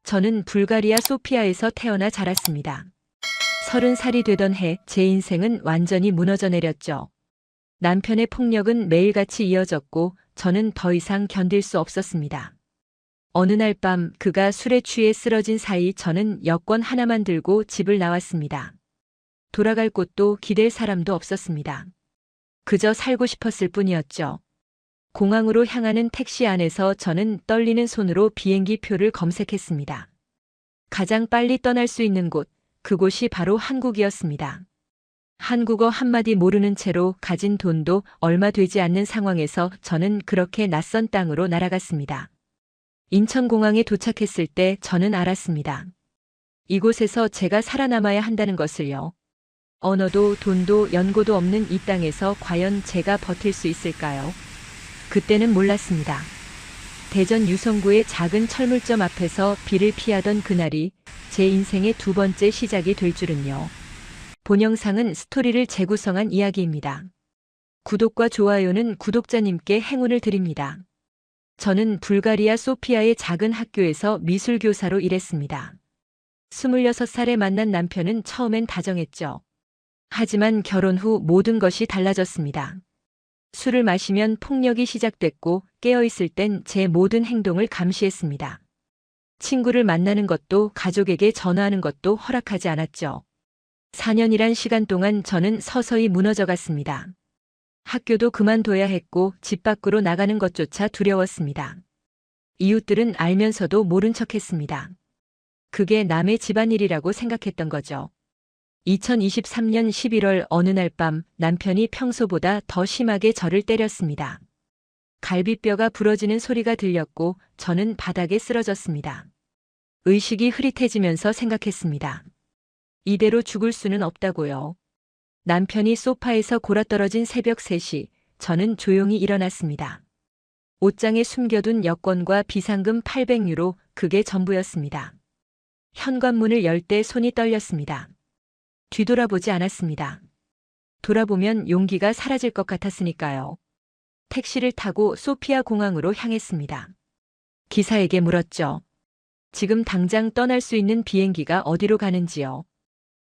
저는 불가리아 소피아에서 태어나 자랐습니다. 30살이 되던 해 제 인생은 완전히 무너져 내렸죠. 남편의 폭력은 매일같이 이어졌고 저는 더 이상 견딜 수 없었습니다. 어느 날 밤 그가 술에 취해 쓰러진 사이 저는 여권 하나만 들고 집을 나왔습니다. 돌아갈 곳도 기댈 사람도 없었습니다. 그저 살고 싶었을 뿐이었죠. 공항으로 향하는 택시 안에서 저는 떨리는 손으로 비행기 표를 검색했습니다. 가장 빨리 떠날 수 있는 곳, 그곳이 바로 한국이었습니다. 한국어 한마디 모르는 채로 가진 돈도 얼마 되지 않는 상황에서 저는 그렇게 낯선 땅으로 날아갔습니다. 인천공항에 도착했을 때 저는 알았습니다. 이곳에서 제가 살아남아야 한다는 것을요. 언어도 돈도 연고도 없는 이 땅에서 과연 제가 버틸 수 있을까요? 그때는 몰랐습니다. 대전 유성구의 작은 철물점 앞에서 비를 피하던 그날이 제 인생의 두 번째 시작이 될 줄은요. 본 영상은 스토리를 재구성한 이야기입니다. 구독과 좋아요는 구독자님께 행운을 드립니다. 저는 불가리아 소피아의 작은 학교에서 미술교사로 일했습니다. 26살에 만난 남편은 처음엔 다정했죠. 하지만 결혼 후 모든 것이 달라졌습니다. 술을 마시면 폭력이 시작됐고 깨어있을 땐 제 모든 행동을 감시했습니다. 친구를 만나는 것도 가족에게 전화하는 것도 허락하지 않았죠. 4년이란 시간 동안 저는 서서히 무너져갔습니다. 학교도 그만둬야 했고 집 밖으로 나가는 것조차 두려웠습니다. 이웃들은 알면서도 모른 척했습니다. 그게 남의 집안일이라고 생각했던 거죠. 2023년 11월 어느 날 밤 남편이 평소보다 더 심하게 저를 때렸습니다. 갈비뼈가 부러지는 소리가 들렸고 저는 바닥에 쓰러졌습니다. 의식이 흐릿해지면서 생각했습니다. 이대로 죽을 수는 없다고요. 남편이 소파에서 골아떨어진 새벽 3시, 저는 조용히 일어났습니다. 옷장에 숨겨둔 여권과 비상금 800유로, 그게 전부였습니다. 현관문을 열 때 손이 떨렸습니다. 뒤돌아보지 않았습니다. 돌아보면 용기가 사라질 것 같았으니까요. 택시를 타고 소피아 공항으로 향했습니다. 기사에게 물었죠. 지금 당장 떠날 수 있는 비행기가 어디로 가는지요.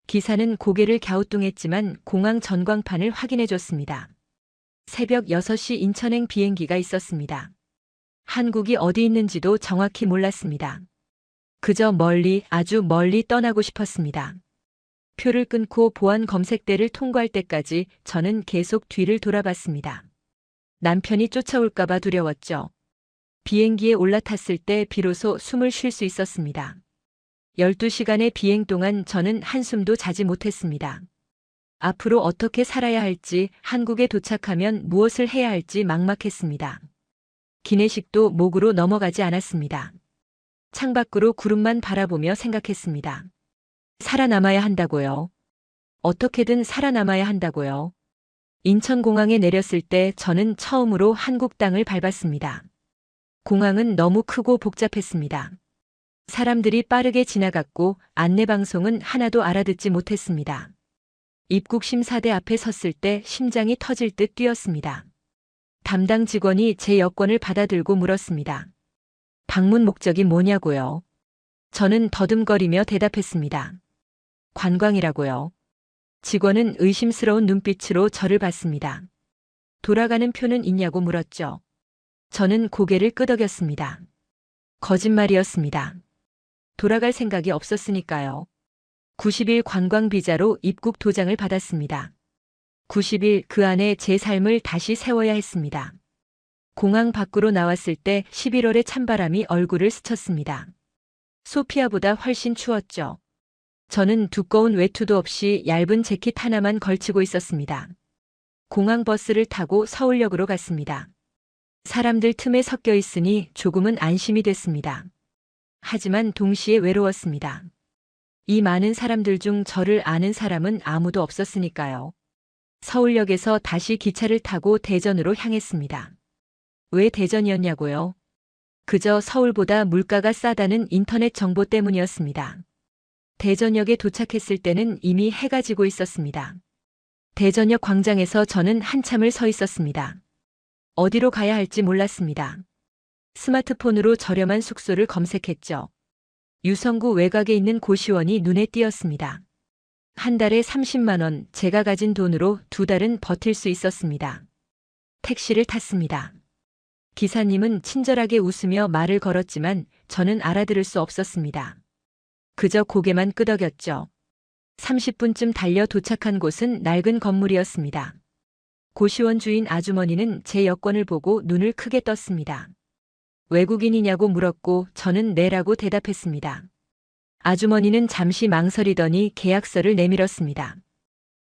기사는 고개를 갸우뚱했지만 공항 전광판을 확인해 줬습니다. 새벽 6시 인천행 비행기가 있었습니다. 한국이 어디 있는지도 정확히 몰랐습니다. 그저 멀리, 아주 멀리 떠나고 싶었습니다. 표를 끊고 보안 검색대를 통과할 때까지 저는 계속 뒤를 돌아봤습니다. 남편이 쫓아올까봐 두려웠죠. 비행기에 올라탔을 때 비로소 숨을 쉴 수 있었습니다. 12시간의 비행 동안 저는 한숨도 자지 못했습니다. 앞으로 어떻게 살아야 할지, 한국에 도착하면 무엇을 해야 할지 막막했습니다. 기내식도 목으로 넘어가지 않았습니다. 창밖으로 구름만 바라보며 생각했습니다. 살아남아야 한다고요. 어떻게든 살아남아야 한다고요. 인천공항에 내렸을 때 저는 처음으로 한국 땅을 밟았습니다. 공항은 너무 크고 복잡했습니다. 사람들이 빠르게 지나갔고 안내방송은 하나도 알아듣지 못했습니다. 입국 심사대 앞에 섰을 때 심장이 터질 듯 뛰었습니다. 담당 직원이 제 여권을 받아들고 물었습니다. 방문 목적이 뭐냐고요? 저는 더듬거리며 대답했습니다. 관광이라고요. 직원은 의심스러운 눈빛으로 저를 봤습니다. 돌아가는 표는 있냐고 물었죠. 저는 고개를 끄덕였습니다. 거짓말이었습니다. 돌아갈 생각이 없었으니까요. 90일 관광 비자로 입국 도장을 받았습니다. 90일 그 안에 제 삶을 다시 세워야 했습니다. 공항 밖으로 나왔을 때 11월의 찬바람이 얼굴을 스쳤습니다. 소피아보다 훨씬 추웠죠. 저는 두꺼운 외투도 없이 얇은 재킷 하나만 걸치고 있었습니다. 공항 버스를 타고 서울역으로 갔습니다. 사람들 틈에 섞여 있으니 조금은 안심이 됐습니다. 하지만 동시에 외로웠습니다. 이 많은 사람들 중 저를 아는 사람은 아무도 없었으니까요. 서울역에서 다시 기차를 타고 대전으로 향했습니다. 왜 대전이었냐고요? 그저 서울보다 물가가 싸다는 인터넷 정보 때문이었습니다. 대전역에 도착했을 때는 이미 해가 지고 있었습니다. 대전역 광장에서 저는 한참을 서 있었습니다. 어디로 가야 할지 몰랐습니다. 스마트폰으로 저렴한 숙소를 검색했죠. 유성구 외곽에 있는 고시원이 눈에 띄었습니다. 한 달에 30만 원, 제가 가진 돈으로 2달은 버틸 수 있었습니다. 택시를 탔습니다. 기사님은 친절하게 웃으며 말을 걸었지만 저는 알아들을 수 없었습니다. 그저 고개만 끄덕였죠. 30분쯤 달려 도착한 곳은 낡은 건물이었습니다. 고시원 주인 아주머니는 제 여권을 보고 눈을 크게 떴습니다. 외국인이냐고 물었고 저는 네라고 대답했습니다. 아주머니는 잠시 망설이더니 계약서를 내밀었습니다.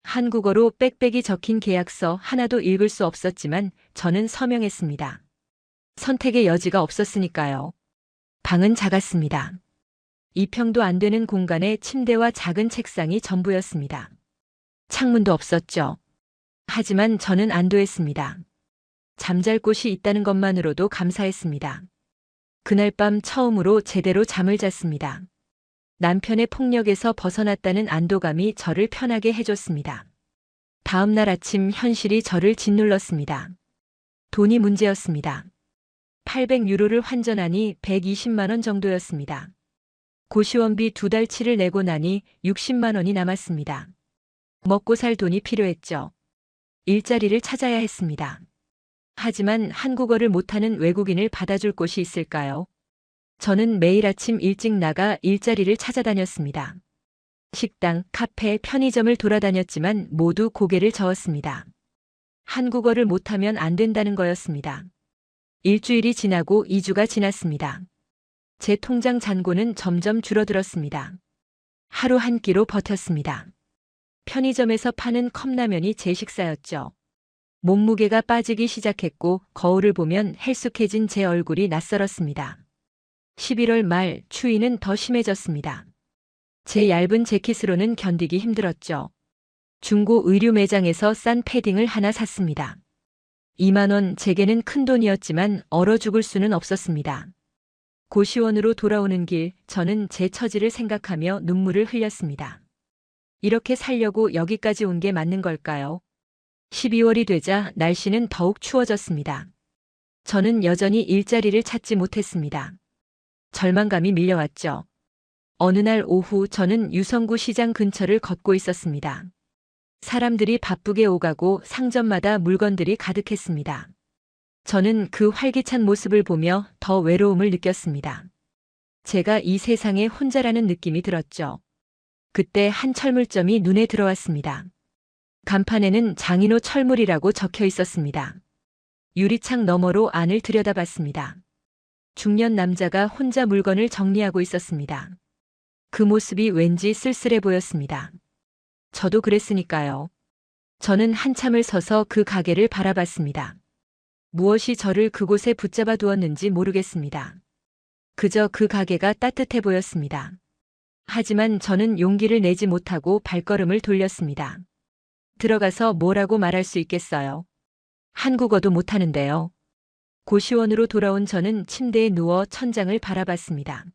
한국어로 빽빽이 적힌 계약서 하나도 읽을 수 없었지만 저는 서명했습니다. 선택의 여지가 없었으니까요. 방은 작았습니다. 2평도 안 되는 공간에 침대와 작은 책상이 전부였습니다. 창문도 없었죠. 하지만 저는 안도했습니다. 잠잘 곳이 있다는 것만으로도 감사했습니다. 그날 밤 처음으로 제대로 잠을 잤습니다. 남편의 폭력에서 벗어났다는 안도감이 저를 편하게 해줬습니다. 다음 날 아침 현실이 저를 짓눌렀습니다. 돈이 문제였습니다. 800유로를 환전하니 120만 원 정도였습니다. 고시원비 2달치를 내고 나니 60만 원이 남았습니다. 먹고 살 돈이 필요했죠. 일자리를 찾아야 했습니다. 하지만 한국어를 못하는 외국인을 받아줄 곳이 있을까요? 저는 매일 아침 일찍 나가 일자리를 찾아다녔습니다. 식당, 카페, 편의점을 돌아다녔지만 모두 고개를 저었습니다. 한국어를 못하면 안 된다는 거였습니다. 일주일이 지나고 2주가 지났습니다. 제 통장 잔고는 점점 줄어들었습니다. 하루 한 끼로 버텼습니다. 편의점에서 파는 컵라면이 제 식사였죠. 몸무게가 빠지기 시작했고 거울을 보면 헬쑥해진 제 얼굴이 낯설었습니다. 11월 말 추위는 더 심해졌습니다. 제 얇은 재킷으로는 견디기 힘들었죠. 중고 의류 매장에서 싼 패딩을 하나 샀습니다. 2만 원, 제게는 큰 돈이었지만 얼어 죽을 수는 없었습니다. 고시원으로 돌아오는 길, 저는 제 처지를 생각하며 눈물을 흘렸습니다. 이렇게 살려고 여기까지 온 게 맞는 걸까요? 12월이 되자 날씨는 더욱 추워졌습니다. 저는 여전히 일자리를 찾지 못했습니다. 절망감이 밀려왔죠. 어느 날 오후 저는 유성구 시장 근처를 걷고 있었습니다. 사람들이 바쁘게 오가고 상점마다 물건들이 가득했습니다. 저는 그 활기찬 모습을 보며 더 외로움을 느꼈습니다. 제가 이 세상에 혼자라는 느낌이 들었죠. 그때 한 철물점이 눈에 들어왔습니다. 간판에는 장인호 철물이라고 적혀 있었습니다. 유리창 너머로 안을 들여다봤습니다. 중년 남자가 혼자 물건을 정리하고 있었습니다. 그 모습이 왠지 쓸쓸해 보였습니다. 저도 그랬으니까요. 저는 한참을 서서 그 가게를 바라봤습니다. 무엇이 저를 그곳에 붙잡아 두었는지 모르겠습니다. 그저 그 가게가 따뜻해 보였습니다. 하지만 저는 용기를 내지 못하고 발걸음을 돌렸습니다. 들어가서 뭐라고 말할 수 있겠어요? 한국어도 못하는데요. 고시원으로 돌아온 저는 침대에 누워 천장을 바라봤습니다.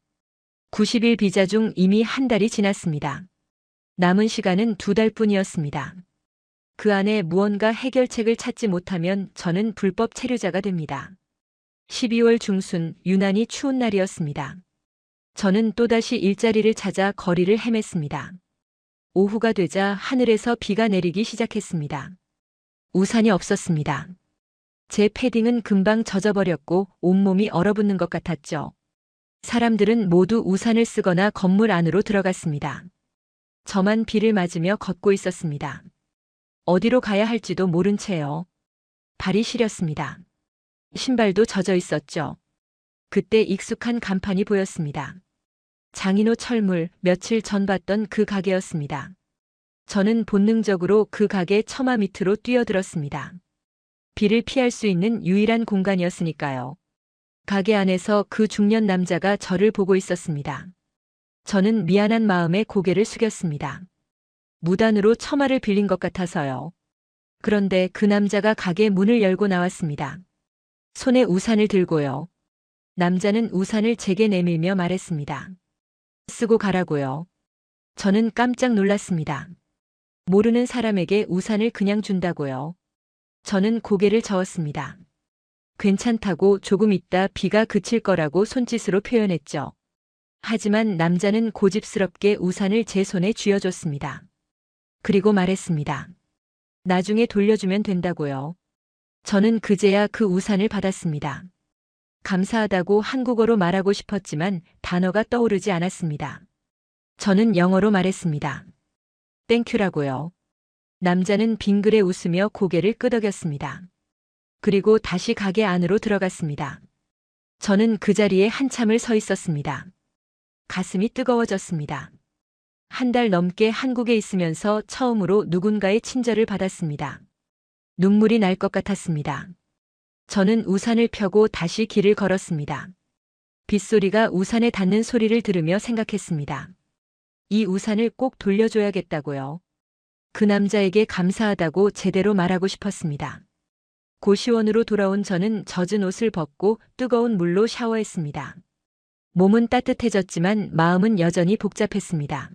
90일 비자 중 이미 한 달이 지났습니다. 남은 시간은 2달뿐이었습니다. 그 안에 무언가 해결책을 찾지 못하면 저는 불법 체류자가 됩니다. 12월 중순 유난히 추운 날이었습니다. 저는 또다시 일자리를 찾아 거리를 헤맸습니다. 오후가 되자 하늘에서 비가 내리기 시작했습니다. 우산이 없었습니다. 제 패딩은 금방 젖어버렸고 온몸이 얼어붙는 것 같았죠. 사람들은 모두 우산을 쓰거나 건물 안으로 들어갔습니다. 저만 비를 맞으며 걷고 있었습니다. 어디로 가야 할지도 모른 채요. 발이 시렸습니다. 신발도 젖어 있었죠. 그때 익숙한 간판이 보였습니다. 장인호 철물, 며칠 전 봤던 그 가게였습니다. 저는 본능적으로 그 가게 처마 밑으로 뛰어들었습니다. 비를 피할 수 있는 유일한 공간이었으니까요. 가게 안에서 그 중년 남자가 저를 보고 있었습니다. 저는 미안한 마음에 고개를 숙였습니다. 무단으로 처마를 빌린 것 같아서요. 그런데 그 남자가 가게 문을 열고 나왔습니다. 손에 우산을 들고요. 남자는 우산을 제게 내밀며 말했습니다. 쓰고 가라고요. 저는 깜짝 놀랐습니다. 모르는 사람에게 우산을 그냥 준다고요. 저는 고개를 저었습니다. 괜찮다고 조금 있다 비가 그칠 거라고 손짓으로 표현했죠. 하지만 남자는 고집스럽게 우산을 제 손에 쥐어줬습니다. 그리고 말했습니다. 나중에 돌려주면 된다고요. 저는 그제야 그 우산을 받았습니다. 감사하다고 한국어로 말하고 싶었지만 단어가 떠오르지 않았습니다. 저는 영어로 말했습니다. 땡큐라고요. 남자는 빙그레 웃으며 고개를 끄덕였습니다. 그리고 다시 가게 안으로 들어갔습니다. 저는 그 자리에 한참을 서 있었습니다. 가슴이 뜨거워졌습니다. 한 달 넘게 한국에 있으면서 처음으로 누군가의 친절을 받았습니다. 눈물이 날 것 같았습니다. 저는 우산을 펴고 다시 길을 걸었습니다. 빗소리가 우산에 닿는 소리를 들으며 생각했습니다. 이 우산을 꼭 돌려줘야겠다고요. 그 남자에게 감사하다고 제대로 말하고 싶었습니다. 고시원으로 돌아온 저는 젖은 옷을 벗고 뜨거운 물로 샤워했습니다. 몸은 따뜻해졌지만 마음은 여전히 복잡했습니다.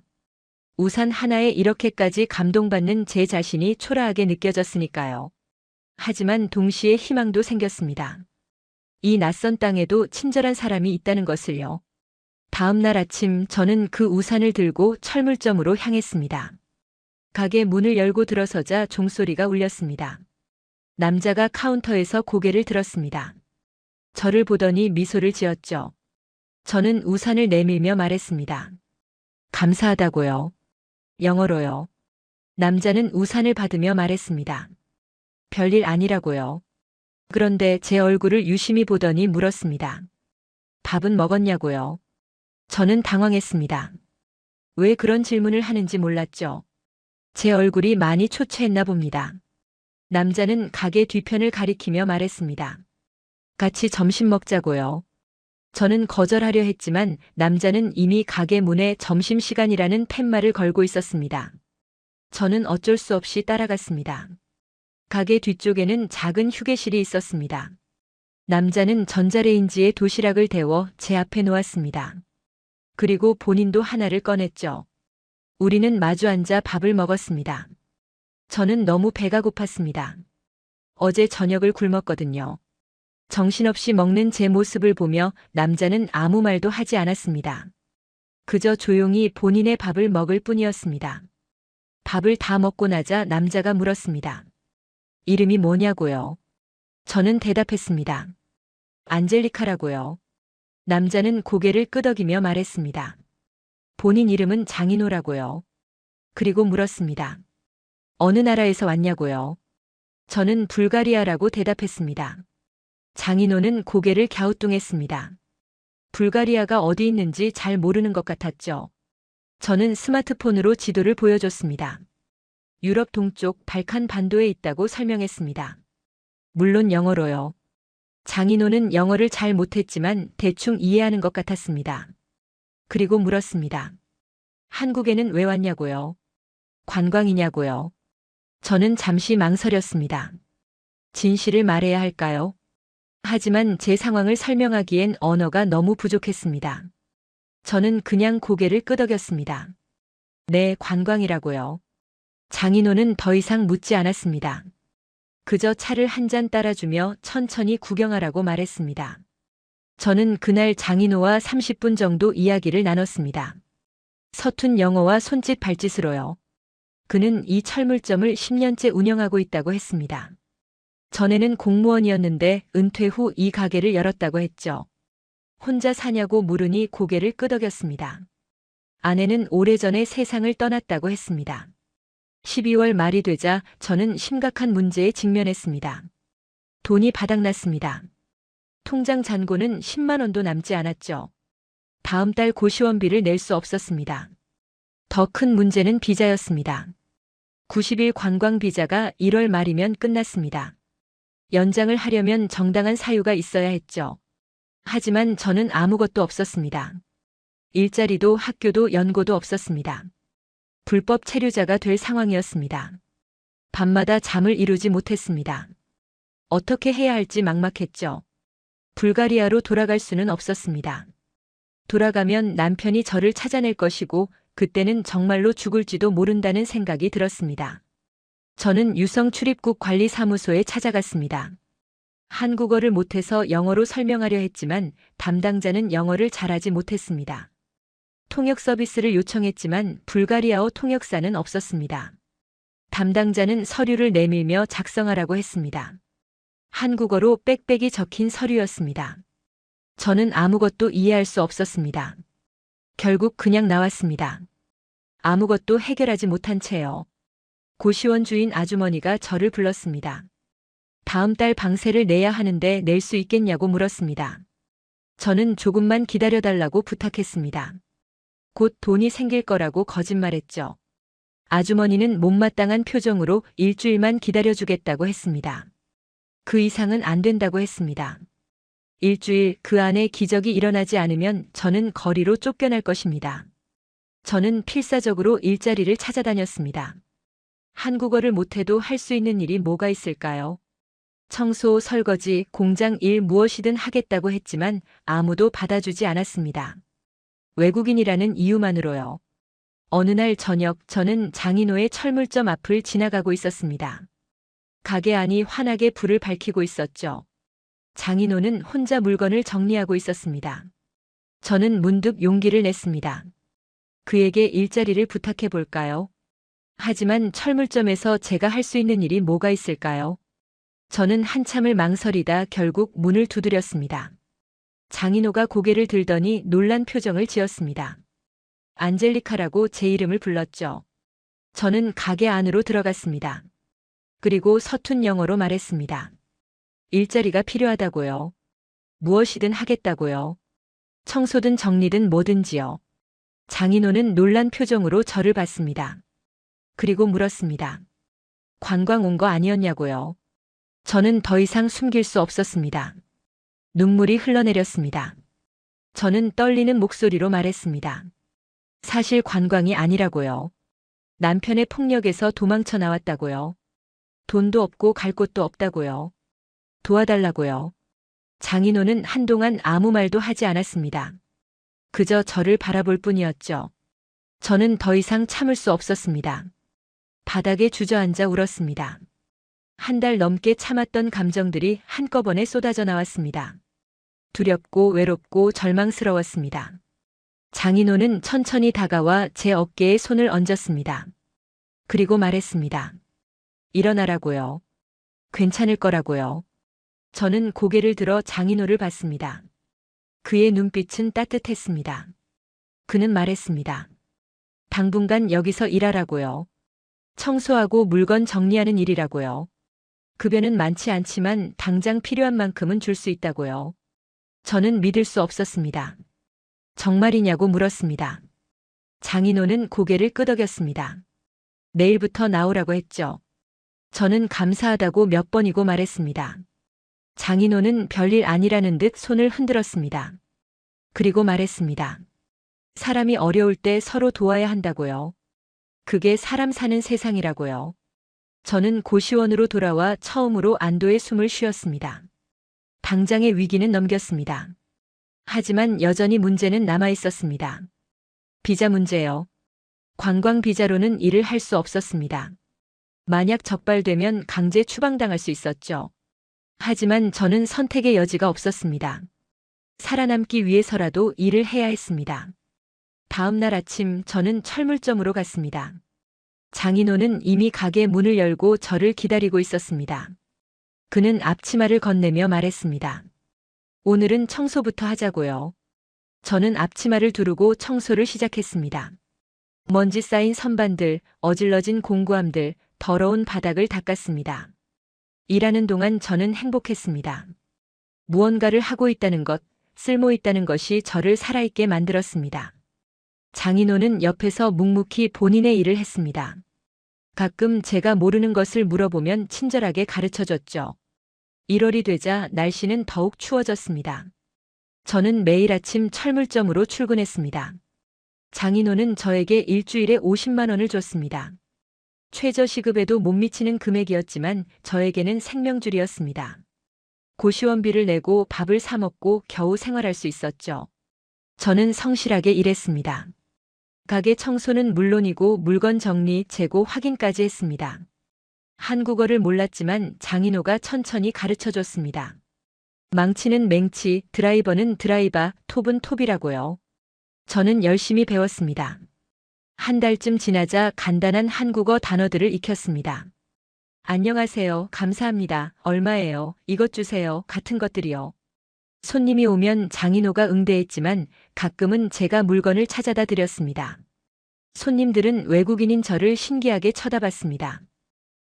우산 하나에 이렇게까지 감동받는 제 자신이 초라하게 느껴졌으니까요. 하지만 동시에 희망도 생겼습니다. 이 낯선 땅에도 친절한 사람이 있다는 것을요. 다음 날 아침 저는 그 우산을 들고 철물점으로 향했습니다. 가게 문을 열고 들어서자 종소리가 울렸습니다. 남자가 카운터에서 고개를 들었습니다. 저를 보더니 미소를 지었죠. 저는 우산을 내밀며 말했습니다. 감사하다고요. 영어로요. 남자는 우산을 받으며 말했습니다. 별일 아니라고요. 그런데 제 얼굴을 유심히 보더니 물었습니다. 밥은 먹었냐고요. 저는 당황했습니다. 왜 그런 질문을 하는지 몰랐죠. 제 얼굴이 많이 초췌했나 봅니다. 남자는 가게 뒤편을 가리키며 말했습니다. 같이 점심 먹자고요. 저는 거절하려 했지만 남자는 이미 가게 문에 점심시간이라는 팻말을 걸고 있었습니다. 저는 어쩔 수 없이 따라갔습니다. 가게 뒤쪽에는 작은 휴게실이 있었습니다. 남자는 전자레인지에 도시락을 데워 제 앞에 놓았습니다. 그리고 본인도 하나를 꺼냈죠. 우리는 마주 앉아 밥을 먹었습니다. 저는 너무 배가 고팠습니다. 어제 저녁을 굶었거든요. 정신없이 먹는 제 모습을 보며 남자는 아무 말도 하지 않았습니다. 그저 조용히 본인의 밥을 먹을 뿐이었습니다. 밥을 다 먹고 나자 남자가 물었습니다. 이름이 뭐냐고요? 저는 대답했습니다. 안젤리카라고요. 남자는 고개를 끄덕이며 말했습니다. 본인 이름은 장인호라고요. 그리고 물었습니다. 어느 나라에서 왔냐고요? 저는 불가리아라고 대답했습니다. 장인호는 고개를 갸우뚱했습니다. 불가리아가 어디 있는지 잘 모르는 것 같았죠. 저는 스마트폰으로 지도를 보여줬습니다. 유럽 동쪽 발칸 반도에 있다고 설명했습니다. 물론 영어로요. 장인호는 영어를 잘 못했지만 대충 이해하는 것 같았습니다. 그리고 물었습니다. 한국에는 왜 왔냐고요? 관광이냐고요? 저는 잠시 망설였습니다. 진실을 말해야 할까요? 하지만 제 상황을 설명하기엔 언어가 너무 부족했습니다. 저는 그냥 고개를 끄덕였습니다. 네, 관광이라고요. 장인호는 더 이상 묻지 않았습니다. 그저 차를 한 잔 따라주며 천천히 구경하라고 말했습니다. 저는 그날 장인호와 30분 정도 이야기를 나눴습니다. 서툰 영어와 손짓 발짓으로요. 그는 이 철물점을 10년째 운영하고 있다고 했습니다. 전에는 공무원이었는데 은퇴 후 이 가게를 열었다고 했죠. 혼자 사냐고 물으니 고개를 끄덕였습니다. 아내는 오래전에 세상을 떠났다고 했습니다. 12월 말이 되자 저는 심각한 문제에 직면했습니다. 돈이 바닥났습니다. 통장 잔고는 10만 원도 남지 않았죠. 다음 달 고시원비를 낼 수 없었습니다. 더 큰 문제는 비자였습니다. 90일 관광 비자가 1월 말이면 끝났습니다. 연장을 하려면 정당한 사유가 있어야 했죠. 하지만 저는 아무것도 없었습니다. 일자리도 학교도 연고도 없었습니다. 불법 체류자가 될 상황이었습니다. 밤마다 잠을 이루지 못했습니다. 어떻게 해야 할지 막막했죠. 불가리아로 돌아갈 수는 없었습니다. 돌아가면 남편이 저를 찾아낼 것이고 그때는 정말로 죽을지도 모른다는 생각이 들었습니다. 저는 유성 출입국 관리사무소에 찾아갔습니다. 한국어를 못해서 영어로 설명하려 했지만 담당자는 영어를 잘하지 못했습니다. 통역 서비스를 요청했지만 불가리아어 통역사는 없었습니다. 담당자는 서류를 내밀며 작성하라고 했습니다. 한국어로 빽빽이 적힌 서류였습니다. 저는 아무것도 이해할 수 없었습니다. 결국 그냥 나왔습니다. 아무것도 해결하지 못한 채요. 고시원 주인 아주머니가 저를 불렀습니다. 다음 달 방세를 내야 하는데 낼 수 있겠냐고 물었습니다. 저는 조금만 기다려달라고 부탁했습니다. 곧 돈이 생길 거라고 거짓말했죠. 아주머니는 못마땅한 표정으로 일주일만 기다려주겠다고 했습니다. 그 이상은 안 된다고 했습니다. 일주일 그 안에 기적이 일어나지 않으면 저는 거리로 쫓겨날 것입니다. 저는 필사적으로 일자리를 찾아다녔습니다. 한국어를 못해도 할 수 있는 일이 뭐가 있을까요? 청소, 설거지, 공장 일 무엇이든 하겠다고 했지만 아무도 받아주지 않았습니다. 외국인이라는 이유만으로요. 어느 날 저녁 저는 장인호의 철물점 앞을 지나가고 있었습니다. 가게 안이 환하게 불을 밝히고 있었죠. 장인호는 혼자 물건을 정리하고 있었습니다. 저는 문득 용기를 냈습니다. 그에게 일자리를 부탁해 볼까요? 하지만 철물점에서 제가 할 수 있는 일이 뭐가 있을까요? 저는 한참을 망설이다 결국 문을 두드렸습니다. 장인호가 고개를 들더니 놀란 표정을 지었습니다. 안젤리카라고 제 이름을 불렀죠. 저는 가게 안으로 들어갔습니다. 그리고 서툰 영어로 말했습니다. 일자리가 필요하다고요. 무엇이든 하겠다고요. 청소든 정리든 뭐든지요. 장인호는 놀란 표정으로 저를 봤습니다. 그리고 물었습니다. 관광 온 거 아니었냐고요. 저는 더 이상 숨길 수 없었습니다. 눈물이 흘러내렸습니다. 저는 떨리는 목소리로 말했습니다. 사실 관광이 아니라고요. 남편의 폭력에서 도망쳐 나왔다고요. 돈도 없고 갈 곳도 없다고요. 도와달라고요. 장인호는 한동안 아무 말도 하지 않았습니다. 그저 저를 바라볼 뿐이었죠. 저는 더 이상 참을 수 없었습니다. 바닥에 주저앉아 울었습니다. 한 달 넘게 참았던 감정들이 한꺼번에 쏟아져 나왔습니다. 두렵고 외롭고 절망스러웠습니다. 장인호는 천천히 다가와 제 어깨에 손을 얹었습니다. 그리고 말했습니다. 일어나라고요. 괜찮을 거라고요. 저는 고개를 들어 장인호를 봤습니다. 그의 눈빛은 따뜻했습니다. 그는 말했습니다. 당분간 여기서 일하라고요. 청소하고 물건 정리하는 일이라고요. 급여는 많지 않지만 당장 필요한 만큼은 줄 수 있다고요. 저는 믿을 수 없었습니다. 정말이냐고 물었습니다. 장인호는 고개를 끄덕였습니다. 내일부터 나오라고 했죠. 저는 감사하다고 몇 번이고 말했습니다. 장인호는 별일 아니라는 듯 손을 흔들었습니다. 그리고 말했습니다. 사람이 어려울 때 서로 도와야 한다고요. 그게 사람 사는 세상이라고요. 저는 고시원으로 돌아와 처음으로 안도의 숨을 쉬었습니다. 당장의 위기는 넘겼습니다. 하지만 여전히 문제는 남아 있었습니다. 비자 문제요. 관광 비자로는 일을 할 수 없었습니다. 만약 적발되면 강제 추방당할 수 있었죠. 하지만 저는 선택의 여지가 없었습니다. 살아남기 위해서라도 일을 해야 했습니다. 다음 날 아침 저는 철물점으로 갔습니다. 장인호는 이미 가게 문을 열고 저를 기다리고 있었습니다. 그는 앞치마를 건네며 말했습니다. 오늘은 청소부터 하자고요. 저는 앞치마를 두르고 청소를 시작했습니다. 먼지 쌓인 선반들, 어질러진 공구함들, 더러운 바닥을 닦았습니다. 일하는 동안 저는 행복했습니다. 무언가를 하고 있다는 것, 쓸모 있다는 것이 저를 살아있게 만들었습니다. 장인호는 옆에서 묵묵히 본인의 일을 했습니다. 가끔 제가 모르는 것을 물어보면 친절하게 가르쳐줬죠. 1월이 되자 날씨는 더욱 추워졌습니다. 저는 매일 아침 철물점으로 출근했습니다. 장인호는 저에게 일주일에 50만 원을 줬습니다. 최저시급에도 못 미치는 금액이었지만 저에게는 생명줄이었습니다. 고시원비를 내고 밥을 사 먹고 겨우 생활할 수 있었죠. 저는 성실하게 일했습니다. 가게 청소는 물론이고 물건 정리, 재고 확인까지 했습니다. 한국어를 몰랐지만 장인호가 천천히 가르쳐줬습니다. 망치는 맹치, 드라이버는 드라이바, 톱은 톱이라고요. 저는 열심히 배웠습니다. 한 달쯤 지나자 간단한 한국어 단어들을 익혔습니다. 안녕하세요. 감사합니다. 얼마예요? 이것 주세요. 같은 것들이요. 손님이 오면 장인호가 응대했지만 가끔은 제가 물건을 찾아다 드렸습니다. 손님들은 외국인인 저를 신기하게 쳐다봤습니다.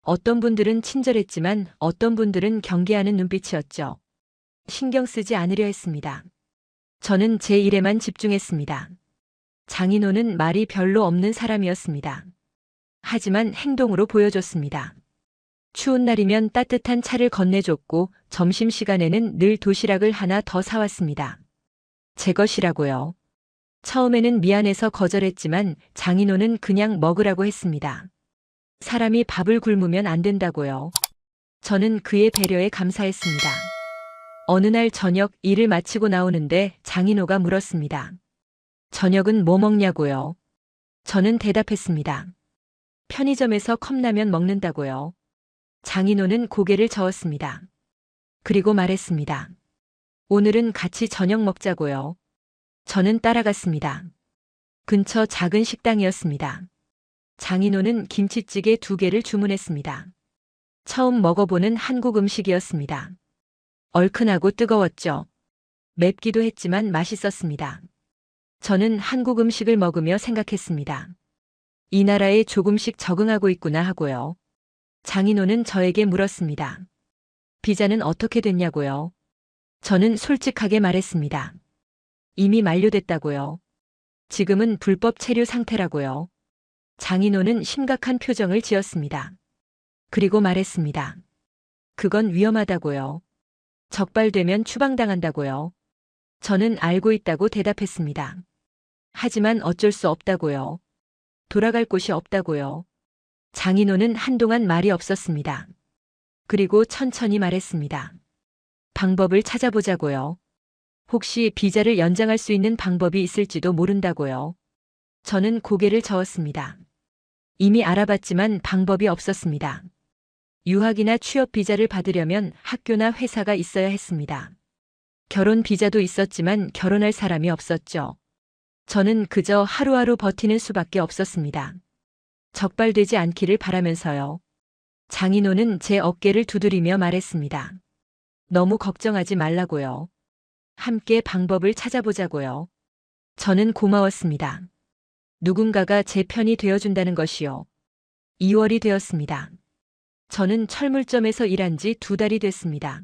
어떤 분들은 친절했지만 어떤 분들은 경계하는 눈빛이었죠. 신경 쓰지 않으려 했습니다. 저는 제 일에만 집중했습니다. 장인호는 말이 별로 없는 사람이었습니다. 하지만 행동으로 보여줬습니다. 추운 날이면 따뜻한 차를 건네줬고 점심시간에는 늘 도시락을 하나 더 사왔습니다. 제 것이라고요. 처음에는 미안해서 거절했지만 장인호는 그냥 먹으라고 했습니다. 사람이 밥을 굶으면 안 된다고요. 저는 그의 배려에 감사했습니다. 어느 날 저녁 일을 마치고 나오는데 장인호가 물었습니다. 저녁은 뭐 먹냐고요? 저는 대답했습니다. 편의점에서 컵라면 먹는다고요. 장인호는 고개를 저었습니다. 그리고 말했습니다. 오늘은 같이 저녁 먹자고요. 저는 따라갔습니다. 근처 작은 식당이었습니다. 장인호는 김치찌개 2개를 주문했습니다. 처음 먹어보는 한국 음식이었습니다. 얼큰하고 뜨거웠죠. 맵기도 했지만 맛있었습니다. 저는 한국 음식을 먹으며 생각했습니다. 이 나라에 조금씩 적응하고 있구나 하고요. 장인호는 저에게 물었습니다. 비자는 어떻게 됐냐고요? 저는 솔직하게 말했습니다. 이미 만료됐다고요. 지금은 불법 체류 상태라고요. 장인호는 심각한 표정을 지었습니다. 그리고 말했습니다. 그건 위험하다고요. 적발되면 추방당한다고요. 저는 알고 있다고 대답했습니다. 하지만 어쩔 수 없다고요. 돌아갈 곳이 없다고요. 장인호는 한동안 말이 없었습니다. 그리고 천천히 말했습니다. 방법을 찾아보자고요. 혹시 비자를 연장할 수 있는 방법이 있을지도 모른다고요. 저는 고개를 저었습니다. 이미 알아봤지만 방법이 없었습니다. 유학이나 취업 비자를 받으려면 학교나 회사가 있어야 했습니다. 결혼 비자도 있었지만 결혼할 사람이 없었죠. 저는 그저 하루하루 버티는 수밖에 없었습니다. 적발되지 않기를 바라면서요. 장인호는 제 어깨를 두드리며 말했습니다. 너무 걱정하지 말라고요. 함께 방법을 찾아보자고요. 저는 고마웠습니다. 누군가가 제 편이 되어준다는 것이요. 2월이 되었습니다. 저는 철물점에서 일한 지 2달이 됐습니다.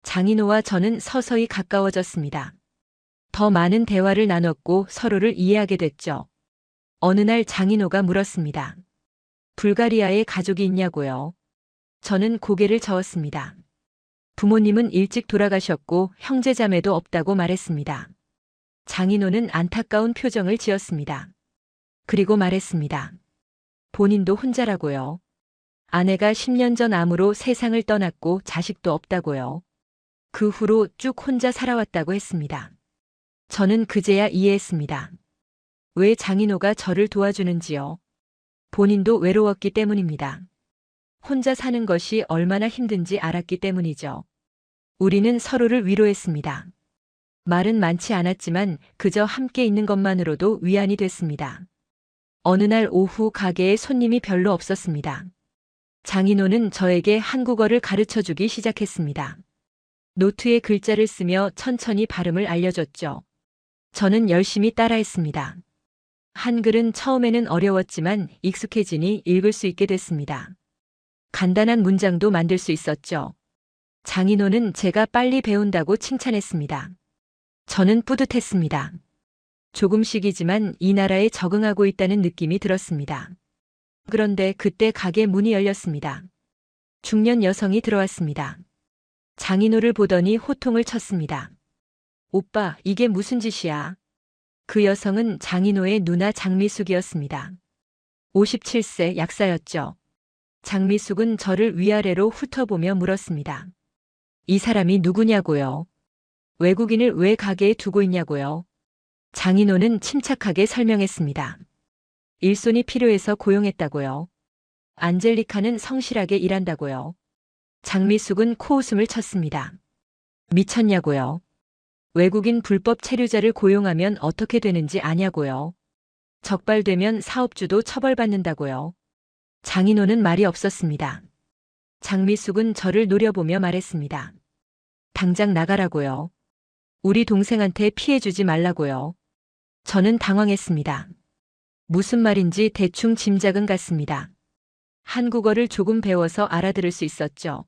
장인호와 저는 서서히 가까워졌습니다. 더 많은 대화를 나눴고 서로를 이해하게 됐죠. 어느 날 장인호가 물었습니다. 불가리아에 가족이 있냐고요. 저는 고개를 저었습니다. 부모님은 일찍 돌아가셨고 형제자매도 없다고 말했습니다. 장인호는 안타까운 표정을 지었습니다. 그리고 말했습니다. 본인도 혼자라고요. 아내가 10년 전 암으로 세상을 떠났고 자식도 없다고요. 그 후로 쭉 혼자 살아왔다고 했습니다. 저는 그제야 이해했습니다. 왜 장인호가 저를 도와주는지요. 본인도 외로웠기 때문입니다. 혼자 사는 것이 얼마나 힘든지 알았기 때문이죠. 우리는 서로를 위로했습니다. 말은 많지 않았지만 그저 함께 있는 것만으로도 위안이 됐습니다. 어느 날 오후 가게에 손님이 별로 없었습니다. 장인호는 저에게 한국어를 가르쳐주기 시작했습니다. 노트에 글자를 쓰며 천천히 발음을 알려줬죠. 저는 열심히 따라했습니다. 한글은 처음에는 어려웠지만 익숙해지니 읽을 수 있게 됐습니다. 간단한 문장도 만들 수 있었죠. 장인호는 제가 빨리 배운다고 칭찬했습니다. 저는 뿌듯했습니다. 조금씩이지만 이 나라에 적응하고 있다는 느낌이 들었습니다. 그런데 그때 가게 문이 열렸습니다. 중년 여성이 들어왔습니다. 장인호를 보더니 호통을 쳤습니다. 오빠, 이게 무슨 짓이야? 그 여성은 장인호의 누나 장미숙이었습니다. 57세 약사였죠. 장미숙은 저를 위아래로 훑어보며 물었습니다. 이 사람이 누구냐고요? 외국인을 왜 가게에 두고 있냐고요? 장인호는 침착하게 설명했습니다. 일손이 필요해서 고용했다고요. 안젤리카는 성실하게 일한다고요. 장미숙은 코웃음을 쳤습니다. 미쳤냐고요? 외국인 불법 체류자를 고용하면 어떻게 되는지 아냐고요. 적발되면 사업주도 처벌받는다고요. 장인호는 말이 없었습니다. 장미숙은 저를 노려보며 말했습니다. 당장 나가라고요. 우리 동생한테 피해주지 말라고요. 저는 당황했습니다. 무슨 말인지 대충 짐작은 갔습니다. 한국어를 조금 배워서 알아들을 수 있었죠.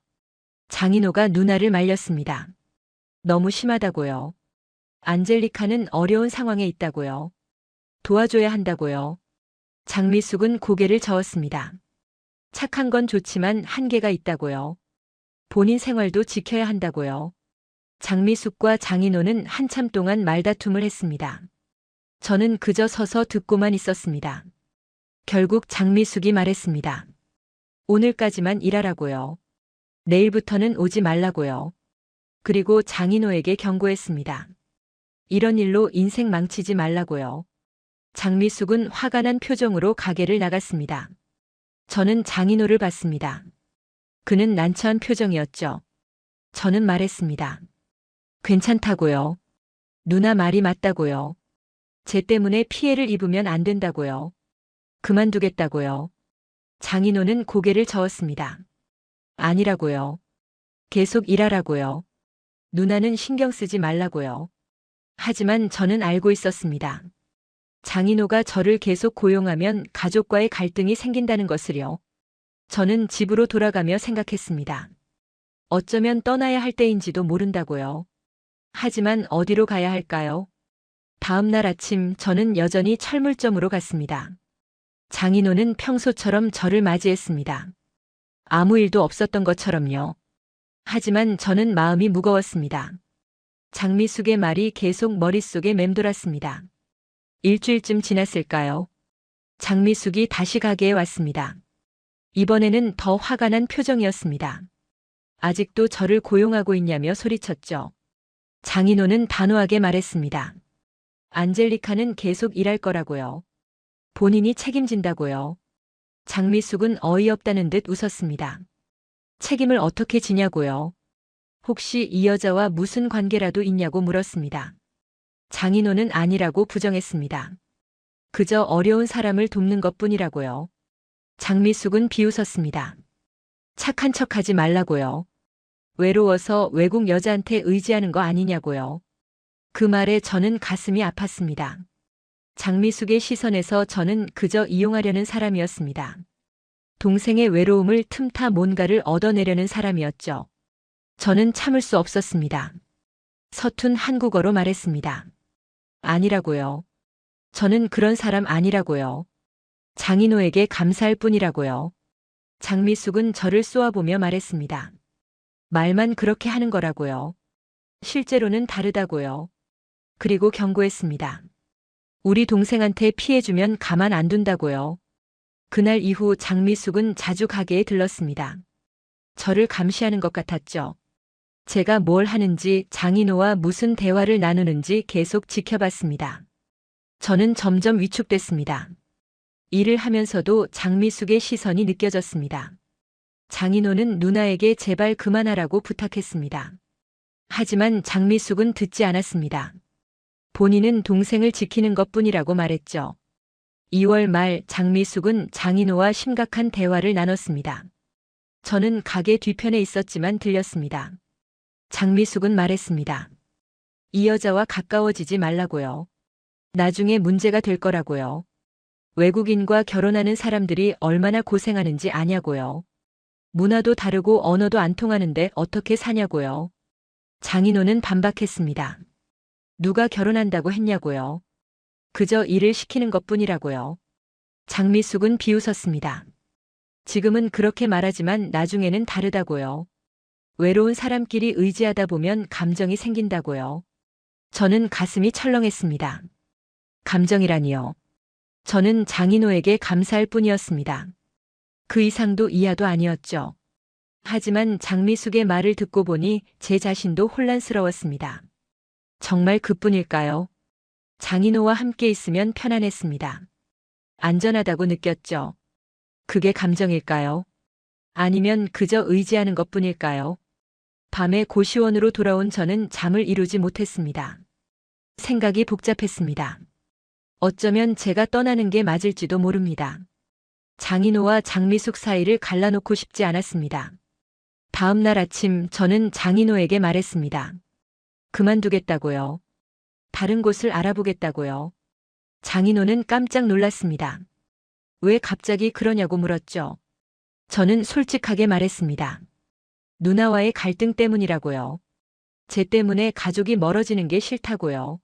장인호가 누나를 말렸습니다. 너무 심하다고요. 안젤리카는 어려운 상황에 있다고요. 도와줘야 한다고요. 장미숙은 고개를 저었습니다. 착한 건 좋지만 한계가 있다고요. 본인 생활도 지켜야 한다고요. 장미숙과 장인호는 한참 동안 말다툼을 했습니다. 저는 그저 서서 듣고만 있었습니다. 결국 장미숙이 말했습니다. 오늘까지만 일하라고요. 내일부터는 오지 말라고요. 그리고 장인호에게 경고했습니다. 이런 일로 인생 망치지 말라고요. 장미숙은 화가 난 표정으로 가게를 나갔습니다. 저는 장인호를 봤습니다. 그는 난처한 표정이었죠. 저는 말했습니다. 괜찮다고요. 누나 말이 맞다고요. 쟤 때문에 피해를 입으면 안 된다고요. 그만두겠다고요. 장인호는 고개를 저었습니다. 아니라고요. 계속 일하라고요. 누나는 신경 쓰지 말라고요. 하지만 저는 알고 있었습니다. 장인호가 저를 계속 고용하면 가족과의 갈등이 생긴다는 것을요. 저는 집으로 돌아가며 생각했습니다. 어쩌면 떠나야 할 때인지도 모른다고요. 하지만 어디로 가야 할까요? 다음 날 아침 저는 여전히 철물점으로 갔습니다. 장인호는 평소처럼 저를 맞이했습니다. 아무 일도 없었던 것처럼요. 하지만 저는 마음이 무거웠습니다. 장미숙의 말이 계속 머릿속에 맴돌았습니다. 일주일쯤 지났을까요? 장미숙이 다시 가게에 왔습니다. 이번에는 더 화가 난 표정이었습니다. 아직도 저를 고용하고 있냐며 소리쳤죠. 장인호는 단호하게 말했습니다. 안젤리카는 계속 일할 거라고요. 본인이 책임진다고요. 장미숙은 어이없다는 듯 웃었습니다. 책임을 어떻게 지냐고요. 혹시 이 여자와 무슨 관계라도 있냐고 물었습니다. 장인호는 아니라고 부정했습니다. 그저 어려운 사람을 돕는 것뿐이라고요. 장미숙은 비웃었습니다. 착한 척하지 말라고요. 외로워서 외국 여자한테 의지하는 거 아니냐고요. 그 말에 저는 가슴이 아팠습니다. 장미숙의 시선에서 저는 그저 이용하려는 사람이었습니다. 동생의 외로움을 틈타 뭔가를 얻어내려는 사람이었죠. 저는 참을 수 없었습니다. 서툰 한국어로 말했습니다. 아니라고요. 저는 그런 사람 아니라고요. 장인호에게 감사할 뿐이라고요. 장미숙은 저를 쏘아보며 말했습니다. 말만 그렇게 하는 거라고요. 실제로는 다르다고요. 그리고 경고했습니다. 우리 동생한테 피해주면 가만 안 둔다고요. 그날 이후 장미숙은 자주 가게에 들렀습니다. 저를 감시하는 것 같았죠. 제가 뭘 하는지 장인호와 무슨 대화를 나누는지 계속 지켜봤습니다. 저는 점점 위축됐습니다. 일을 하면서도 장미숙의 시선이 느껴졌습니다. 장인호는 누나에게 제발 그만하라고 부탁했습니다. 하지만 장미숙은 듣지 않았습니다. 본인은 동생을 지키는 것뿐이라고 말했죠. 2월 말 장미숙은 장인호와 심각한 대화를 나눴습니다. 저는 가게 뒤편에 있었지만 들렸습니다. 장미숙은 말했습니다. 이 여자와 가까워지지 말라고요. 나중에 문제가 될 거라고요. 외국인과 결혼하는 사람들이 얼마나 고생하는지 아냐고요. 문화도 다르고 언어도 안 통하는데 어떻게 사냐고요. 장인호는 반박했습니다. 누가 결혼한다고 했냐고요. 그저 일을 시키는 것뿐이라고요. 장미숙은 비웃었습니다. 지금은 그렇게 말하지만 나중에는 다르다고요. 외로운 사람끼리 의지하다 보면 감정이 생긴다고요. 저는 가슴이 철렁했습니다. 감정이라니요. 저는 장인호에게 감사할 뿐이었습니다. 그 이상도 이하도 아니었죠. 하지만 장미숙의 말을 듣고 보니 제 자신도 혼란스러웠습니다. 정말 그뿐일까요? 장인호와 함께 있으면 편안했습니다. 안전하다고 느꼈죠. 그게 감정일까요? 아니면 그저 의지하는 것뿐일까요? 밤에 고시원으로 돌아온 저는 잠을 이루지 못했습니다. 생각이 복잡했습니다. 어쩌면 제가 떠나는 게 맞을지도 모릅니다. 장인호와 장미숙 사이를 갈라놓고 싶지 않았습니다. 다음 날 아침 저는 장인호에게 말했습니다. 그만두겠다고요. 다른 곳을 알아보겠다고요. 장인호는 깜짝 놀랐습니다. 왜 갑자기 그러냐고 물었죠. 저는 솔직하게 말했습니다. 누나와의 갈등 때문이라고요. 제 때문에 가족이 멀어지는 게 싫다고요.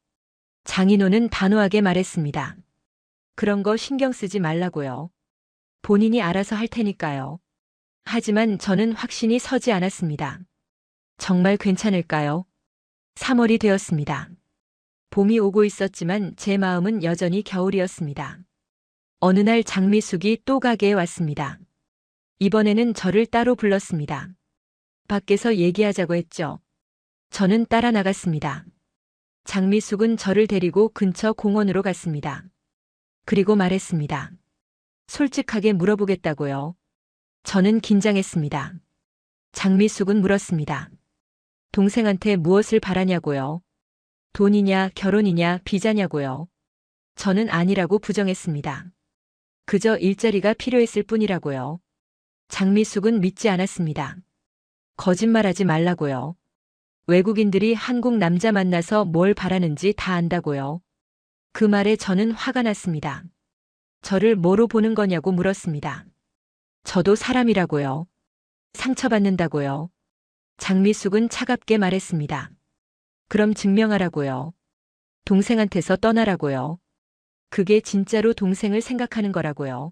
장인호는 단호하게 말했습니다. 그런 거 신경 쓰지 말라고요. 본인이 알아서 할 테니까요. 하지만 저는 확신이 서지 않았습니다. 정말 괜찮을까요? 3월이 되었습니다. 봄이 오고 있었지만 제 마음은 여전히 겨울이었습니다. 어느 날 장미숙이 또 가게에 왔습니다. 이번에는 저를 따로 불렀습니다. 밖에서 얘기하자고 했죠. 저는 따라 나갔습니다. 장미숙은 저를 데리고 근처 공원으로 갔습니다. 그리고 말했습니다. 솔직하게 물어보겠다고요. 저는 긴장했습니다. 장미숙은 물었습니다. 동생한테 무엇을 바라냐고요. 돈이냐, 결혼이냐, 비자냐고요. 저는 아니라고 부정했습니다. 그저 일자리가 필요했을 뿐이라고요. 장미숙은 믿지 않았습니다. 거짓말하지 말라고요. 외국인들이 한국 남자 만나서 뭘 바라는지 다 안다고요. 그 말에 저는 화가 났습니다. 저를 뭐로 보는 거냐고 물었습니다. 저도 사람이라고요. 상처받는다고요. 장미숙은 차갑게 말했습니다. 그럼 증명하라고요. 동생한테서 떠나라고요. 그게 진짜로 동생을 생각하는 거라고요.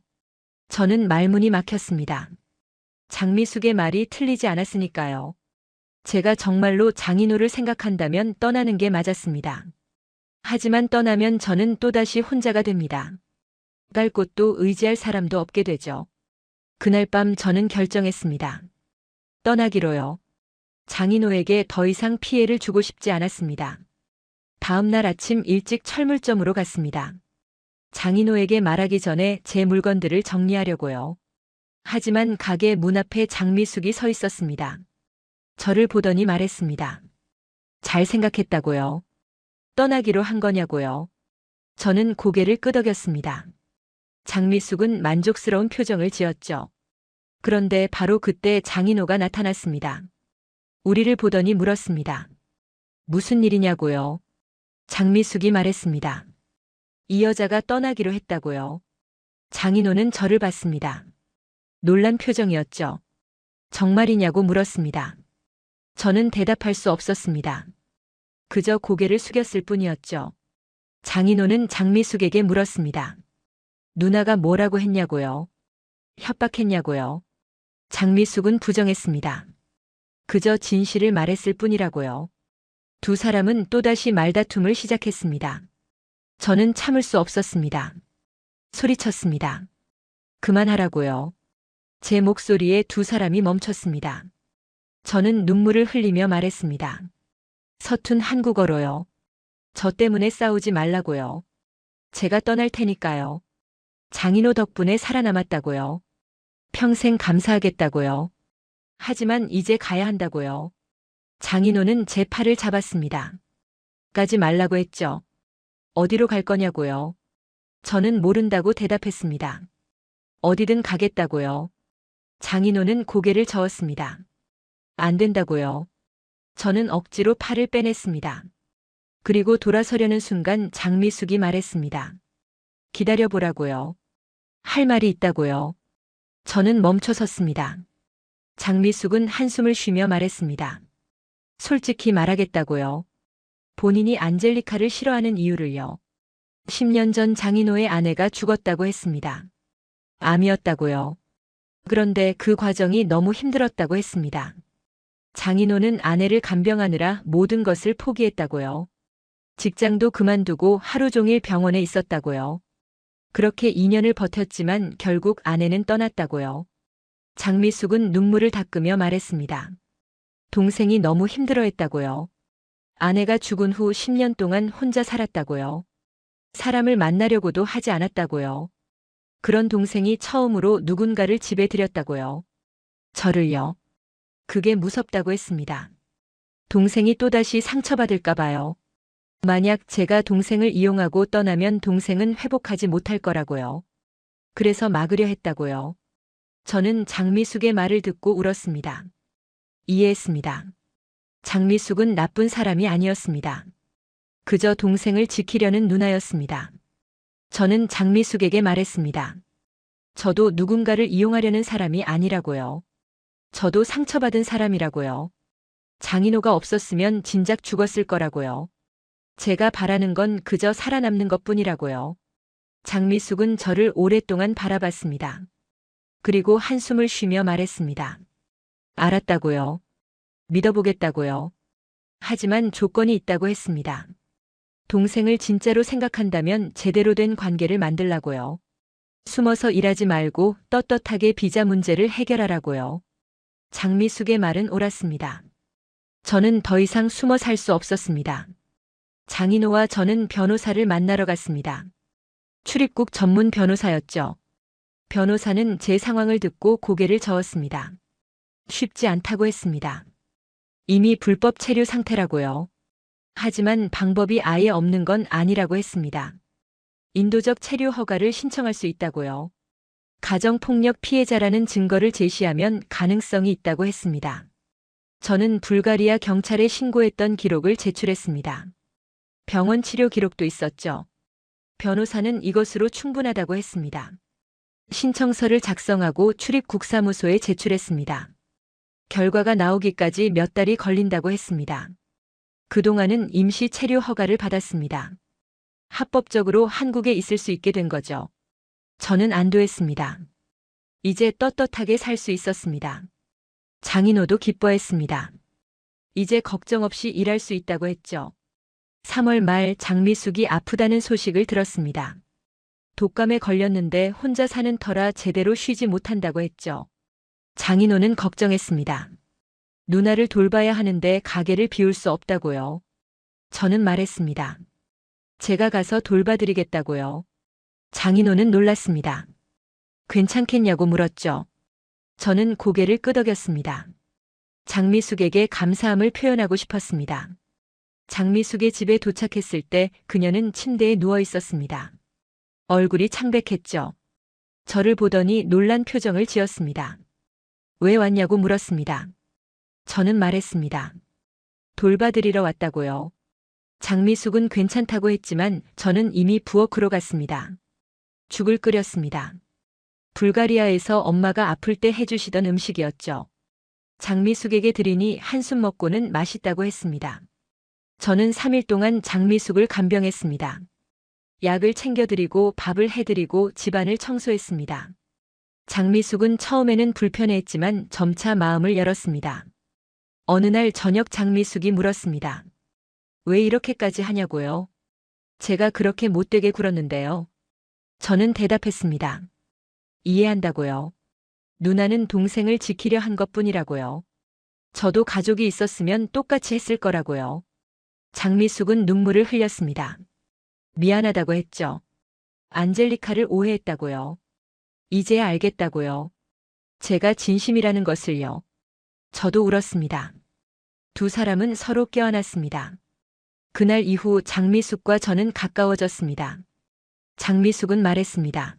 저는 말문이 막혔습니다. 장미숙의 말이 틀리지 않았으니까요. 제가 정말로 장인호를 생각한다면 떠나는 게 맞았습니다. 하지만 떠나면 저는 또다시 혼자가 됩니다. 갈 곳도 의지할 사람도 없게 되죠. 그날 밤 저는 결정했습니다. 떠나기로요. 장인호에게 더 이상 피해를 주고 싶지 않았습니다. 다음 날 아침 일찍 철물점으로 갔습니다. 장인호에게 말하기 전에 제 물건들을 정리하려고요. 하지만 가게 문 앞에 장미숙이 서 있었습니다. 저를 보더니 말했습니다. 잘 생각했다고요. 떠나기로 한 거냐고요. 저는 고개를 끄덕였습니다. 장미숙은 만족스러운 표정을 지었죠. 그런데 바로 그때 장인호가 나타났습니다. 우리를 보더니 물었습니다. 무슨 일이냐고요. 장미숙이 말했습니다. 이 여자가 떠나기로 했다고요. 장인호는 저를 봤습니다. 놀란 표정이었죠. 정말이냐고 물었습니다. 저는 대답할 수 없었습니다. 그저 고개를 숙였을 뿐이었죠. 장인호는 장미숙에게 물었습니다. 누나가 뭐라고 했냐고요. 협박했냐고요. 장미숙은 부정했습니다. 그저 진실을 말했을 뿐이라고요. 두 사람은 또다시 말다툼을 시작했습니다. 저는 참을 수 없었습니다. 소리쳤습니다. 그만하라고요. 제 목소리에 두 사람이 멈췄습니다. 저는 눈물을 흘리며 말했습니다. 서툰 한국어로요. 저 때문에 싸우지 말라고요. 제가 떠날 테니까요. 장인호 덕분에 살아남았다고요. 평생 감사하겠다고요. 하지만 이제 가야 한다고요. 장인호는 제 팔을 잡았습니다. 가지 말라고 했죠. 어디로 갈 거냐고요. 저는 모른다고 대답했습니다. 어디든 가겠다고요. 장인호는 고개를 저었습니다. 안 된다고요. 저는 억지로 팔을 빼냈습니다. 그리고 돌아서려는 순간 장미숙이 말했습니다. 기다려보라고요. 할 말이 있다고요. 저는 멈춰 섰습니다. 장미숙은 한숨을 쉬며 말했습니다. 솔직히 말하겠다고요. 본인이 안젤리카를 싫어하는 이유를요. 10년 전 장인호의 아내가 죽었다고 했습니다. 암이었다고요. 그런데 그 과정이 너무 힘들었다고 했습니다. 장인호는 아내를 간병하느라 모든 것을 포기했다고요. 직장도 그만두고 하루 종일 병원에 있었다고요. 그렇게 2년을 버텼지만 결국 아내는 떠났다고요. 장미숙은 눈물을 닦으며 말했습니다. 동생이 너무 힘들어했다고요. 아내가 죽은 후 10년 동안 혼자 살았다고요. 사람을 만나려고도 하지 않았다고요. 그런 동생이 처음으로 누군가를 집에 들였다고요. 저를요. 그게 무섭다고 했습니다. 동생이 또다시 상처받을까 봐요. 만약 제가 동생을 이용하고 떠나면 동생은 회복하지 못할 거라고요. 그래서 막으려 했다고요. 저는 장미숙의 말을 듣고 울었습니다. 이해했습니다. 장미숙은 나쁜 사람이 아니었습니다. 그저 동생을 지키려는 누나였습니다. 저는 장미숙에게 말했습니다. 저도 누군가를 이용하려는 사람이 아니라고요. 저도 상처받은 사람이라고요. 장인호가 없었으면 진작 죽었을 거라고요. 제가 바라는 건 그저 살아남는 것뿐이라고요. 장미숙은 저를 오랫동안 바라봤습니다. 그리고 한숨을 쉬며 말했습니다. 알았다고요. 믿어보겠다고요. 하지만 조건이 있다고 했습니다. 동생을 진짜로 생각한다면 제대로 된 관계를 만들라고요. 숨어서 일하지 말고 떳떳하게 비자 문제를 해결하라고요. 장미숙의 말은 옳았습니다. 저는 더 이상 숨어 살 수 없었습니다. 장인호와 저는 변호사를 만나러 갔습니다. 출입국 전문 변호사였죠. 변호사는 제 상황을 듣고 고개를 저었습니다. 쉽지 않다고 했습니다. 이미 불법 체류 상태라고요. 하지만 방법이 아예 없는 건 아니라고 했습니다. 인도적 체류 허가를 신청할 수 있다고요. 가정폭력 피해자라는 증거를 제시하면 가능성이 있다고 했습니다. 저는 불가리아 경찰에 신고했던 기록을 제출했습니다. 병원 치료 기록도 있었죠. 변호사는 이것으로 충분하다고 했습니다. 신청서를 작성하고 출입국사무소에 제출했습니다. 결과가 나오기까지 몇 달이 걸린다고 했습니다. 그동안은 임시 체류 허가를 받았습니다. 합법적으로 한국에 있을 수 있게 된 거죠. 저는 안도했습니다. 이제 떳떳하게 살 수 있었습니다. 장인호도 기뻐했습니다. 이제 걱정 없이 일할 수 있다고 했죠. 3월 말 장미숙이 아프다는 소식을 들었습니다. 독감에 걸렸는데 혼자 사는 터라 제대로 쉬지 못한다고 했죠. 장인호는 걱정했습니다. 누나를 돌봐야 하는데 가게를 비울 수 없다고요. 저는 말했습니다. 제가 가서 돌봐드리겠다고요. 장인호는 놀랐습니다. 괜찮겠냐고 물었죠. 저는 고개를 끄덕였습니다. 장미숙에게 감사함을 표현하고 싶었습니다. 장미숙의 집에 도착했을 때 그녀는 침대에 누워 있었습니다. 얼굴이 창백했죠. 저를 보더니 놀란 표정을 지었습니다. 왜 왔냐고 물었습니다. 저는 말했습니다. 돌봐드리러 왔다고요. 장미숙은 괜찮다고 했지만 저는 이미 부엌으로 갔습니다. 죽을 끓였습니다. 불가리아에서 엄마가 아플 때 해주시던 음식이었죠. 장미숙에게 드리니 한숨 먹고는 맛있다고 했습니다. 저는 3일 동안 장미숙을 간병했습니다. 약을 챙겨드리고 밥을 해드리고 집안을 청소했습니다. 장미숙은 처음에는 불편해했지만 점차 마음을 열었습니다. 어느 날 저녁 장미숙이 물었습니다. 왜 이렇게까지 하냐고요? 제가 그렇게 못되게 굴었는데요. 저는 대답했습니다. 이해한다고요. 누나는 동생을 지키려 한 것뿐이라고요. 저도 가족이 있었으면 똑같이 했을 거라고요. 장미숙은 눈물을 흘렸습니다. 미안하다고 했죠. 안젤리카를 오해했다고요. 이제야 알겠다고요. 제가 진심이라는 것을요. 저도 울었습니다. 두 사람은 서로 껴안았습니다. 그날 이후 장미숙과 저는 가까워졌습니다. 장미숙은 말했습니다.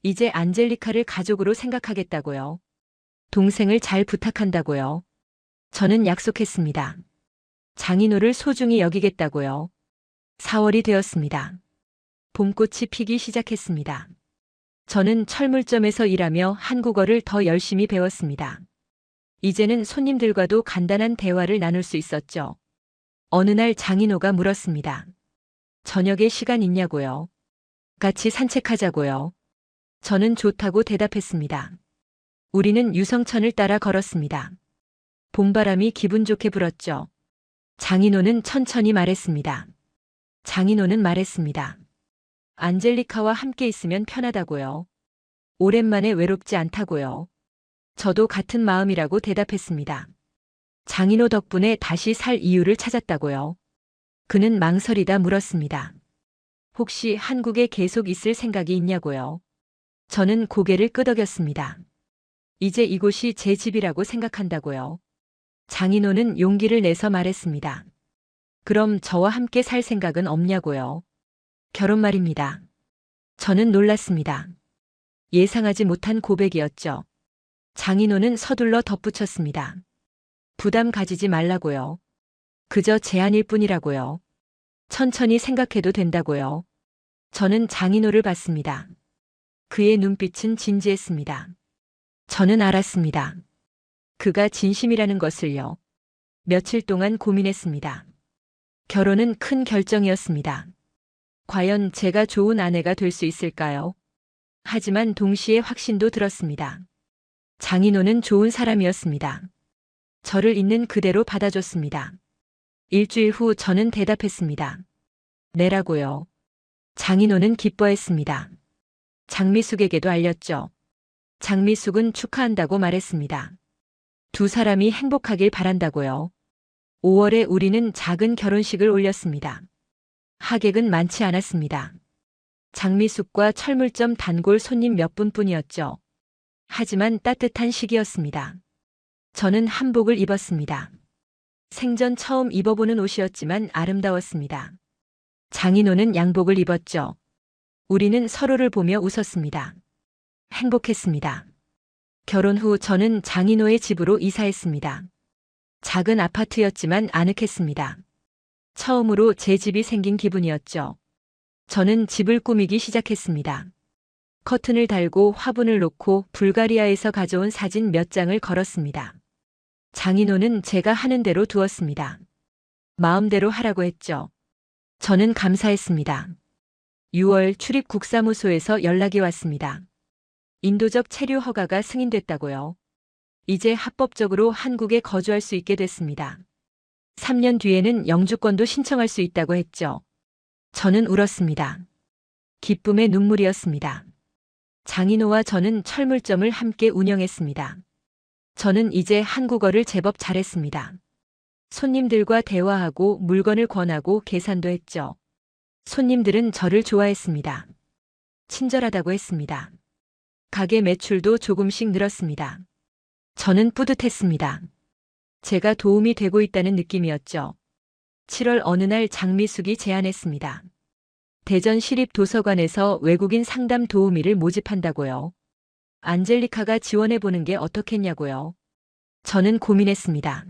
이제 안젤리카를 가족으로 생각하겠다고요. 동생을 잘 부탁한다고요. 저는 약속했습니다. 장인호를 소중히 여기겠다고요. 4월이 되었습니다. 봄꽃이 피기 시작했습니다. 저는 철물점에서 일하며 한국어를 더 열심히 배웠습니다. 이제는 손님들과도 간단한 대화를 나눌 수 있었죠. 어느 날 장인호가 물었습니다. 저녁에 시간 있냐고요? 같이 산책하자고요. 저는 좋다고 대답했습니다. 우리는 유성천을 따라 걸었습니다. 봄바람이 기분 좋게 불었죠. 장인호는 천천히 말했습니다. 장인호는 말했습니다. 안젤리카와 함께 있으면 편하다고요. 오랜만에 외롭지 않다고요. 저도 같은 마음이라고 대답했습니다. 장인호 덕분에 다시 살 이유를 찾았다고요. 그는 망설이다 물었습니다. 혹시 한국에 계속 있을 생각이 있냐고요. 저는 고개를 끄덕였습니다. 이제 이곳이 제 집이라고 생각한다고요. 장인호는 용기를 내서 말했습니다. 그럼 저와 함께 살 생각은 없냐고요. 결혼 말입니다. 저는 놀랐습니다. 예상하지 못한 고백이었죠. 장인호는 서둘러 덧붙였습니다. 부담 가지지 말라고요. 그저 제안일 뿐이라고요. 천천히 생각해도 된다고요. 저는 장인호를 봤습니다. 그의 눈빛은 진지했습니다. 저는 알았습니다. 그가 진심이라는 것을요. 며칠 동안 고민했습니다. 결혼은 큰 결정이었습니다. 과연 제가 좋은 아내가 될 수 있을까요? 하지만 동시에 확신도 들었습니다. 장인호는 좋은 사람이었습니다. 저를 있는 그대로 받아줬습니다. 일주일 후 저는 대답했습니다. 네라고요. 장인호는 기뻐했습니다. 장미숙에게도 알렸죠. 장미숙은 축하한다고 말했습니다. 두 사람이 행복하길 바란다고요. 5월에 우리는 작은 결혼식을 올렸습니다. 하객은 많지 않았습니다. 장미숙과 철물점 단골 손님 몇 분뿐이었죠. 하지만 따뜻한 시기였습니다. 저는 한복을 입었습니다. 생전 처음 입어보는 옷이었지만 아름다웠습니다. 장인호는 양복을 입었죠. 우리는 서로를 보며 웃었습니다. 행복했습니다. 결혼 후 저는 장인호의 집으로 이사했습니다. 작은 아파트였지만 아늑했습니다. 처음으로 제 집이 생긴 기분이었죠. 저는 집을 꾸미기 시작했습니다. 커튼을 달고 화분을 놓고 불가리아에서 가져온 사진 몇 장을 걸었습니다. 장인호는 제가 하는 대로 두었습니다. 마음대로 하라고 했죠. 저는 감사했습니다. 6월 출입국사무소에서 연락이 왔습니다. 인도적 체류 허가가 승인됐다고요. 이제 합법적으로 한국에 거주할 수 있게 됐습니다. 3년 뒤에는 영주권도 신청할 수 있다고 했죠. 저는 울었습니다. 기쁨의 눈물이었습니다. 장인호와 저는 철물점을 함께 운영했습니다. 저는 이제 한국어를 제법 잘했습니다. 손님들과 대화하고 물건을 권하고 계산도 했죠. 손님들은 저를 좋아했습니다. 친절하다고 했습니다. 가게 매출도 조금씩 늘었습니다. 저는 뿌듯했습니다. 제가 도움이 되고 있다는 느낌이었죠. 7월 어느 날 장미숙이 제안했습니다. 대전 시립도서관에서 외국인 상담 도우미를 모집한다고요. 안젤리카가 지원해보는 게 어떻겠냐고요. 저는 고민했습니다.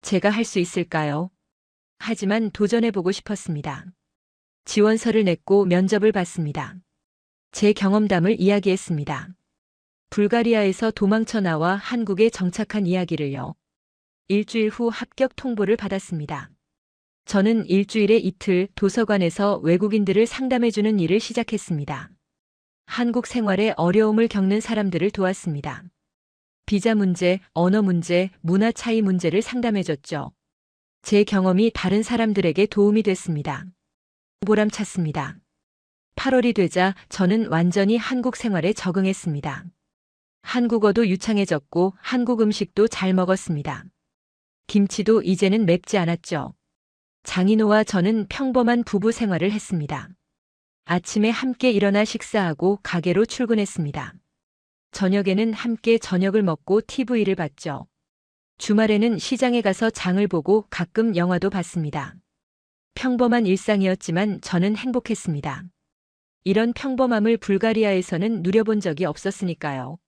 제가 할 수 있을까요? 하지만 도전해보고 싶었습니다. 지원서를 냈고 면접을 봤습니다. 제 경험담을 이야기했습니다. 불가리아에서 도망쳐 나와 한국에 정착한 이야기를요. 일주일 후 합격 통보를 받았습니다. 저는 일주일에 이틀 도서관에서 외국인들을 상담해주는 일을 시작했습니다. 한국 생활에 어려움을 겪는 사람들을 도왔습니다. 비자 문제, 언어 문제, 문화 차이 문제를 상담해줬죠. 제 경험이 다른 사람들에게 도움이 됐습니다. 보람찼습니다. 8월이 되자 저는 완전히 한국 생활에 적응했습니다. 한국어도 유창해졌고 한국 음식도 잘 먹었습니다. 김치도 이제는 맵지 않았죠. 장인호와 저는 평범한 부부 생활을 했습니다. 아침에 함께 일어나 식사하고 가게로 출근했습니다. 저녁에는 함께 저녁을 먹고 TV를 봤죠. 주말에는 시장에 가서 장을 보고 가끔 영화도 봤습니다. 평범한 일상이었지만 저는 행복했습니다. 이런 평범함을 불가리아에서는 누려본 적이 없었으니까요.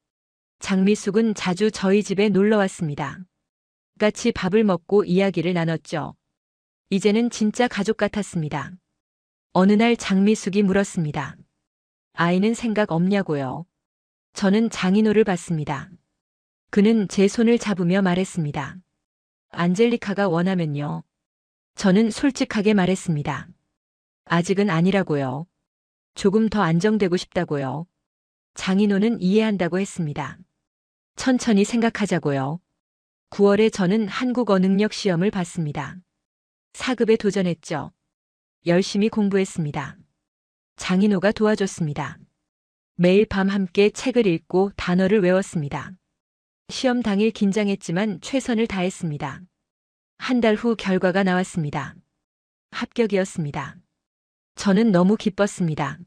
장미숙은 자주 저희 집에 놀러 왔습니다. 같이 밥을 먹고 이야기를 나눴죠. 이제는 진짜 가족 같았습니다. 어느 날 장미숙이 물었습니다. 아이는 생각 없냐고요. 저는 장인호를 봤습니다. 그는 제 손을 잡으며 말했습니다. 안젤리카가 원하면요. 저는 솔직하게 말했습니다. 아직은 아니라고요. 조금 더 안정되고 싶다고요. 장인호는 이해한다고 했습니다. 천천히 생각하자고요. 9월에 저는 한국어 능력 시험을 봤습니다. 4급에 도전했죠. 열심히 공부했습니다. 장인호가 도와줬습니다. 매일 밤 함께 책을 읽고 단어를 외웠습니다. 시험 당일 긴장했지만 최선을 다했습니다. 한 달 후 결과가 나왔습니다. 합격이었습니다. 저는 너무 기뻤습니다.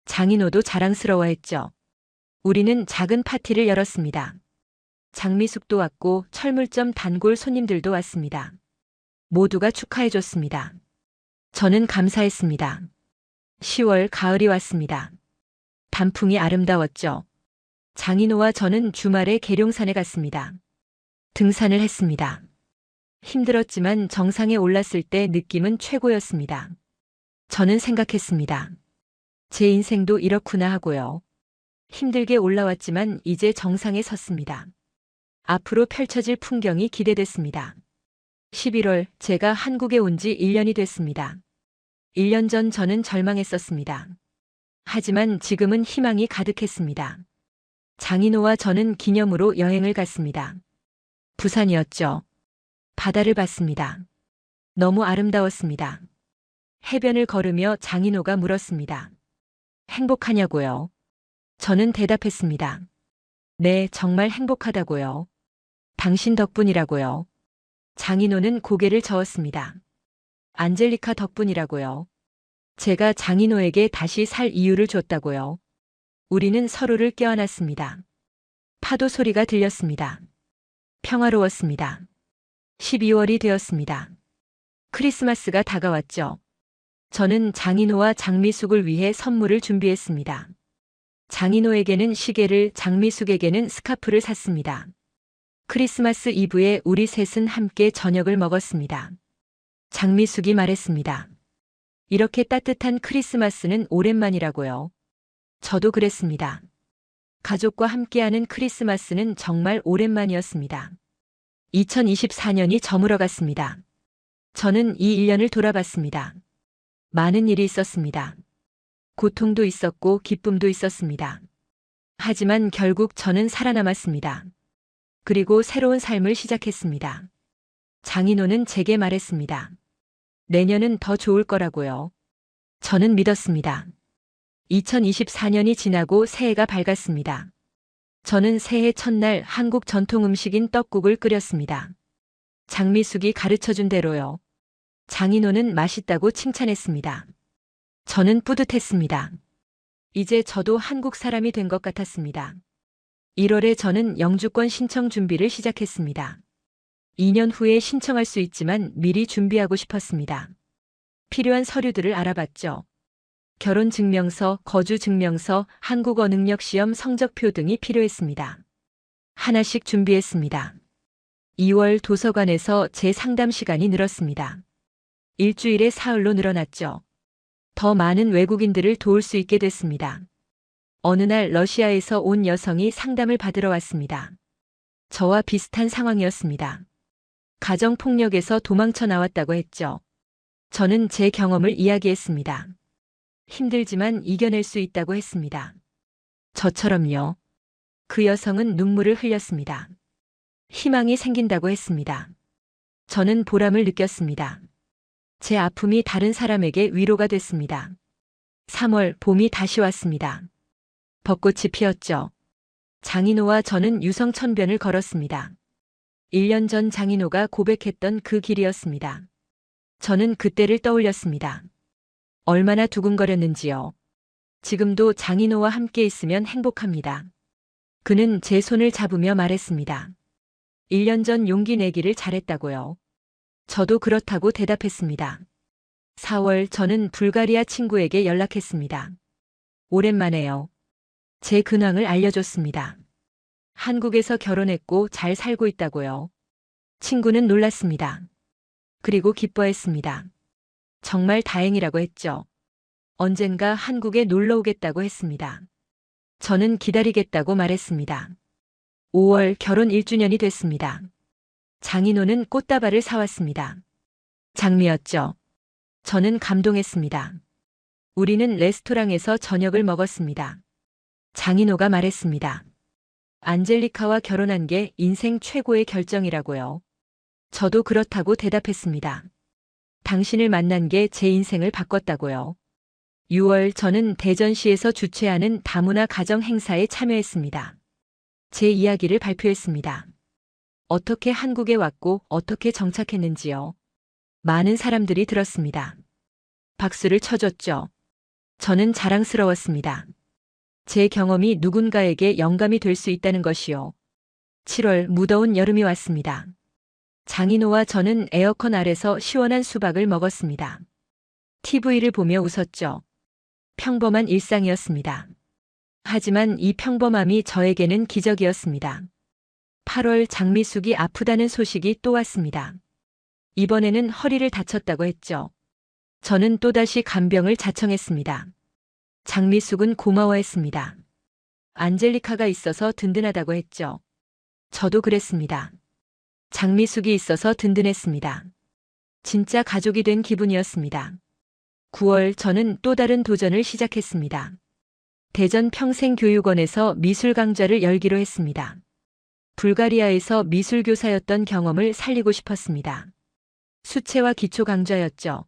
장인호도 자랑스러워했죠. 우리는 작은 파티를 열었습니다. 장미숙도 왔고 철물점 단골 손님들도 왔습니다. 모두가 축하해줬습니다. 저는 감사했습니다. 10월 가을이 왔습니다. 단풍이 아름다웠죠. 장인호와 저는 주말에 계룡산에 갔습니다. 등산을 했습니다. 힘들었지만 정상에 올랐을 때 느낌은 최고였습니다. 저는 생각했습니다. 제 인생도 이렇구나 하고요. 힘들게 올라왔지만 이제 정상에 섰습니다. 앞으로 펼쳐질 풍경이 기대됐습니다. 11월 제가 한국에 온 지 1년이 됐습니다. 1년 전 저는 절망했었습니다. 하지만 지금은 희망이 가득했습니다. 장인호와 저는 기념으로 여행을 갔습니다. 부산이었죠. 바다를 봤습니다. 너무 아름다웠습니다. 해변을 걸으며 장인호가 물었습니다. 행복하냐고요? 저는 대답했습니다. 네, 정말 행복하다고요. 당신 덕분이라고요. 장인호는 고개를 저었습니다. 안젤리카 덕분이라고요. 제가 장인호에게 다시 살 이유를 줬다고요. 우리는 서로를 껴안았습니다. 파도 소리가 들렸습니다. 평화로웠습니다. 12월이 되었습니다. 크리스마스가 다가왔죠. 저는 장인호와 장미숙을 위해 선물을 준비했습니다. 장인호에게는 시계를, 장미숙에게는 스카프를 샀습니다. 크리스마스 이브에 우리 셋은 함께 저녁을 먹었습니다. 장미숙이 말했습니다. 이렇게 따뜻한 크리스마스는 오랜만이라고요. 저도 그랬습니다. 가족과 함께하는 크리스마스는 정말 오랜만이었습니다. 2024년이 저물어 갔습니다. 저는 이 1년을 돌아봤습니다. 많은 일이 있었습니다. 고통도 있었고 기쁨도 있었습니다. 하지만 결국 저는 살아남았습니다. 그리고 새로운 삶을 시작했습니다. 장인호는 제게 말했습니다. 내년은 더 좋을 거라고요. 저는 믿었습니다. 2024년이 지나고 새해가 밝았습니다. 저는 새해 첫날 한국 전통 음식인 떡국을 끓였습니다. 장미숙이 가르쳐준 대로요. 장인호는 맛있다고 칭찬했습니다. 저는 뿌듯했습니다. 이제 저도 한국 사람이 된 것 같았습니다. 1월에 저는 영주권 신청 준비를 시작했습니다. 2년 후에 신청할 수 있지만 미리 준비하고 싶었습니다. 필요한 서류들을 알아봤죠. 결혼증명서, 거주증명서, 한국어 능력 시험 성적표 등이 필요했습니다. 하나씩 준비했습니다. 2월 도서관에서 제 상담 시간이 늘었습니다. 일주일에 사흘로 늘어났죠. 더 많은 외국인들을 도울 수 있게 됐습니다. 어느 날 러시아에서 온 여성이 상담을 받으러 왔습니다. 저와 비슷한 상황이었습니다. 가정폭력에서 도망쳐 나왔다고 했죠. 저는 제 경험을 이야기했습니다. 힘들지만 이겨낼 수 있다고 했습니다. 저처럼요. 그 여성은 눈물을 흘렸습니다. 희망이 생긴다고 했습니다. 저는 보람을 느꼈습니다. 제 아픔이 다른 사람에게 위로가 됐습니다. 3월 봄이 다시 왔습니다. 벚꽃이 피었죠. 장인호와 저는 유성천변을 걸었습니다. 1년 전 장인호가 고백했던 그 길이었습니다. 저는 그때를 떠올렸습니다. 얼마나 두근거렸는지요. 지금도 장인호와 함께 있으면 행복합니다. 그는 제 손을 잡으며 말했습니다. 1년 전 용기 내기를 잘했다고요. 저도 그렇다고 대답했습니다. 4월 저는 불가리아 친구에게 연락했습니다. 오랜만에요. 제 근황을 알려줬습니다. 한국에서 결혼했고 잘 살고 있다고요. 친구는 놀랐습니다. 그리고 기뻐했습니다. 정말 다행이라고 했죠. 언젠가 한국에 놀러 오겠다고 했습니다. 저는 기다리겠다고 말했습니다. 5월 결혼 1주년이 됐습니다. 장인호는 꽃다발을 사왔습니다. 장미였죠. 저는 감동했습니다. 우리는 레스토랑에서 저녁을 먹었습니다. 장인호가 말했습니다. 안젤리카와 결혼한 게 인생 최고의 결정이라고요. 저도 그렇다고 대답했습니다. 당신을 만난 게 제 인생을 바꿨다고요. 6월 저는 대전시에서 주최하는 다문화 가정 행사에 참여했습니다. 제 이야기를 발표했습니다. 어떻게 한국에 왔고 어떻게 정착했는지요. 많은 사람들이 들었습니다. 박수를 쳐줬죠. 저는 자랑스러웠습니다. 제 경험이 누군가에게 영감이 될 수 있다는 것이요. 7월 무더운 여름이 왔습니다. 장인호와 저는 에어컨 아래서 시원한 수박을 먹었습니다. TV를 보며 웃었죠. 평범한 일상이었습니다. 하지만 이 평범함이 저에게는 기적이었습니다. 8월 장미숙이 아프다는 소식이 또 왔습니다. 이번에는 허리를 다쳤다고 했죠. 저는 또다시 간병을 자청했습니다. 장미숙은 고마워했습니다. 안젤리카가 있어서 든든하다고 했죠. 저도 그랬습니다. 장미숙이 있어서 든든했습니다. 진짜 가족이 된 기분이었습니다. 9월 저는 또 다른 도전을 시작했습니다. 대전 평생교육원에서 미술 강좌를 열기로 했습니다. 불가리아에서 미술교사였던 경험을 살리고 싶었습니다. 수채화 기초 강좌였죠.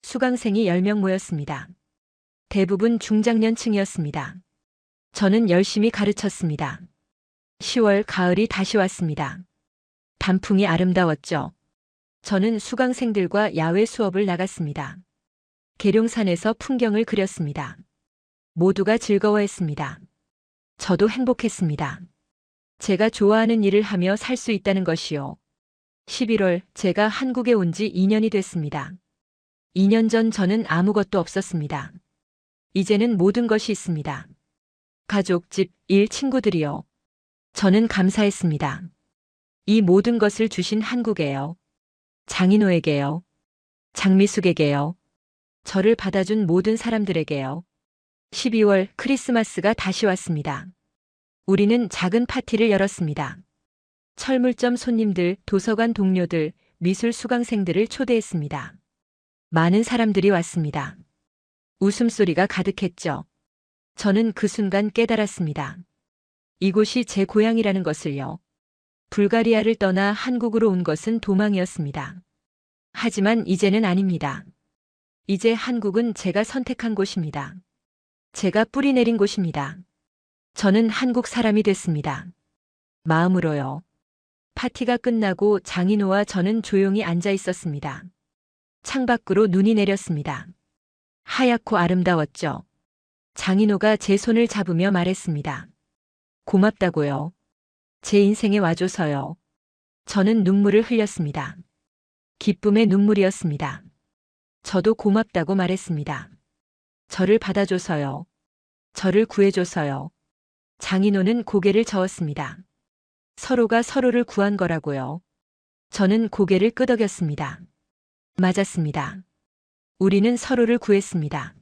수강생이 10명 모였습니다. 대부분 중장년층이었습니다. 저는 열심히 가르쳤습니다. 10월 가을이 다시 왔습니다. 단풍이 아름다웠죠. 저는 수강생들과 야외 수업을 나갔습니다. 계룡산에서 풍경을 그렸습니다. 모두가 즐거워했습니다. 저도 행복했습니다. 제가 좋아하는 일을 하며 살 수 있다는 것이요. 11월 제가 한국에 온 지 2년이 됐습니다. 2년 전 저는 아무것도 없었습니다. 이제는 모든 것이 있습니다. 가족, 집, 일, 친구들이요. 저는 감사했습니다. 이 모든 것을 주신 한국에요. 장인호에게요. 장미숙에게요. 저를 받아준 모든 사람들에게요. 12월 크리스마스가 다시 왔습니다. 우리는 작은 파티를 열었습니다. 철물점 손님들, 도서관 동료들, 미술 수강생들을 초대했습니다. 많은 사람들이 왔습니다. 웃음소리가 가득했죠. 저는 그 순간 깨달았습니다. 이곳이 제 고향이라는 것을요. 불가리아를 떠나 한국으로 온 것은 도망이었습니다. 하지만 이제는 아닙니다. 이제 한국은 제가 선택한 곳입니다. 제가 뿌리내린 곳입니다. 저는 한국 사람이 됐습니다. 마음으로요. 파티가 끝나고 장인호와 저는 조용히 앉아 있었습니다. 창밖으로 눈이 내렸습니다. 하얗고 아름다웠죠. 장인호가 제 손을 잡으며 말했습니다. 고맙다고요. 제 인생에 와줘서요. 저는 눈물을 흘렸습니다. 기쁨의 눈물이었습니다. 저도 고맙다고 말했습니다. 저를 받아줘서요. 저를 구해줘서요. 장인호는 고개를 저었습니다. 서로가 서로를 구한 거라고요. 저는 고개를 끄덕였습니다. 맞았습니다. 우리는 서로를 구했습니다.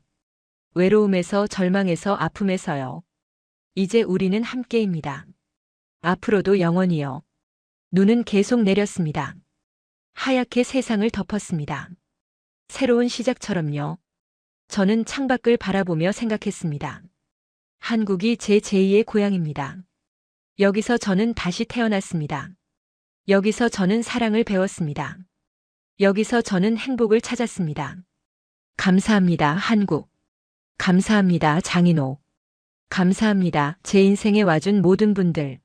외로움에서, 절망에서, 아픔에서요. 이제 우리는 함께입니다. 앞으로도 영원히요. 눈은 계속 내렸습니다. 하얗게 세상을 덮었습니다. 새로운 시작처럼요. 저는 창밖을 바라보며 생각했습니다. 한국이 제 제2의 고향입니다. 여기서 저는 다시 태어났습니다. 여기서 저는 사랑을 배웠습니다. 여기서 저는 행복을 찾았습니다. 감사합니다, 한국. 감사합니다, 장인호. 감사합니다, 제 인생에 와준 모든 분들.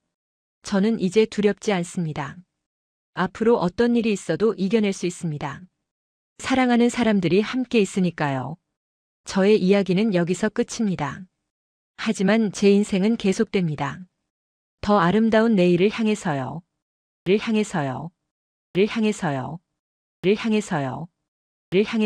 저는 이제 두렵지 않습니다. 앞으로 어떤 일이 있어도 이겨낼 수 있습니다. 사랑하는 사람들이 함께 있으니까요. 저의 이야기는 여기서 끝입니다. 하지만 제 인생은 계속됩니다. 더 아름다운 내일을 향해서요. 를 향해서요. 를 향해서요. 를 향해서요. 를 향해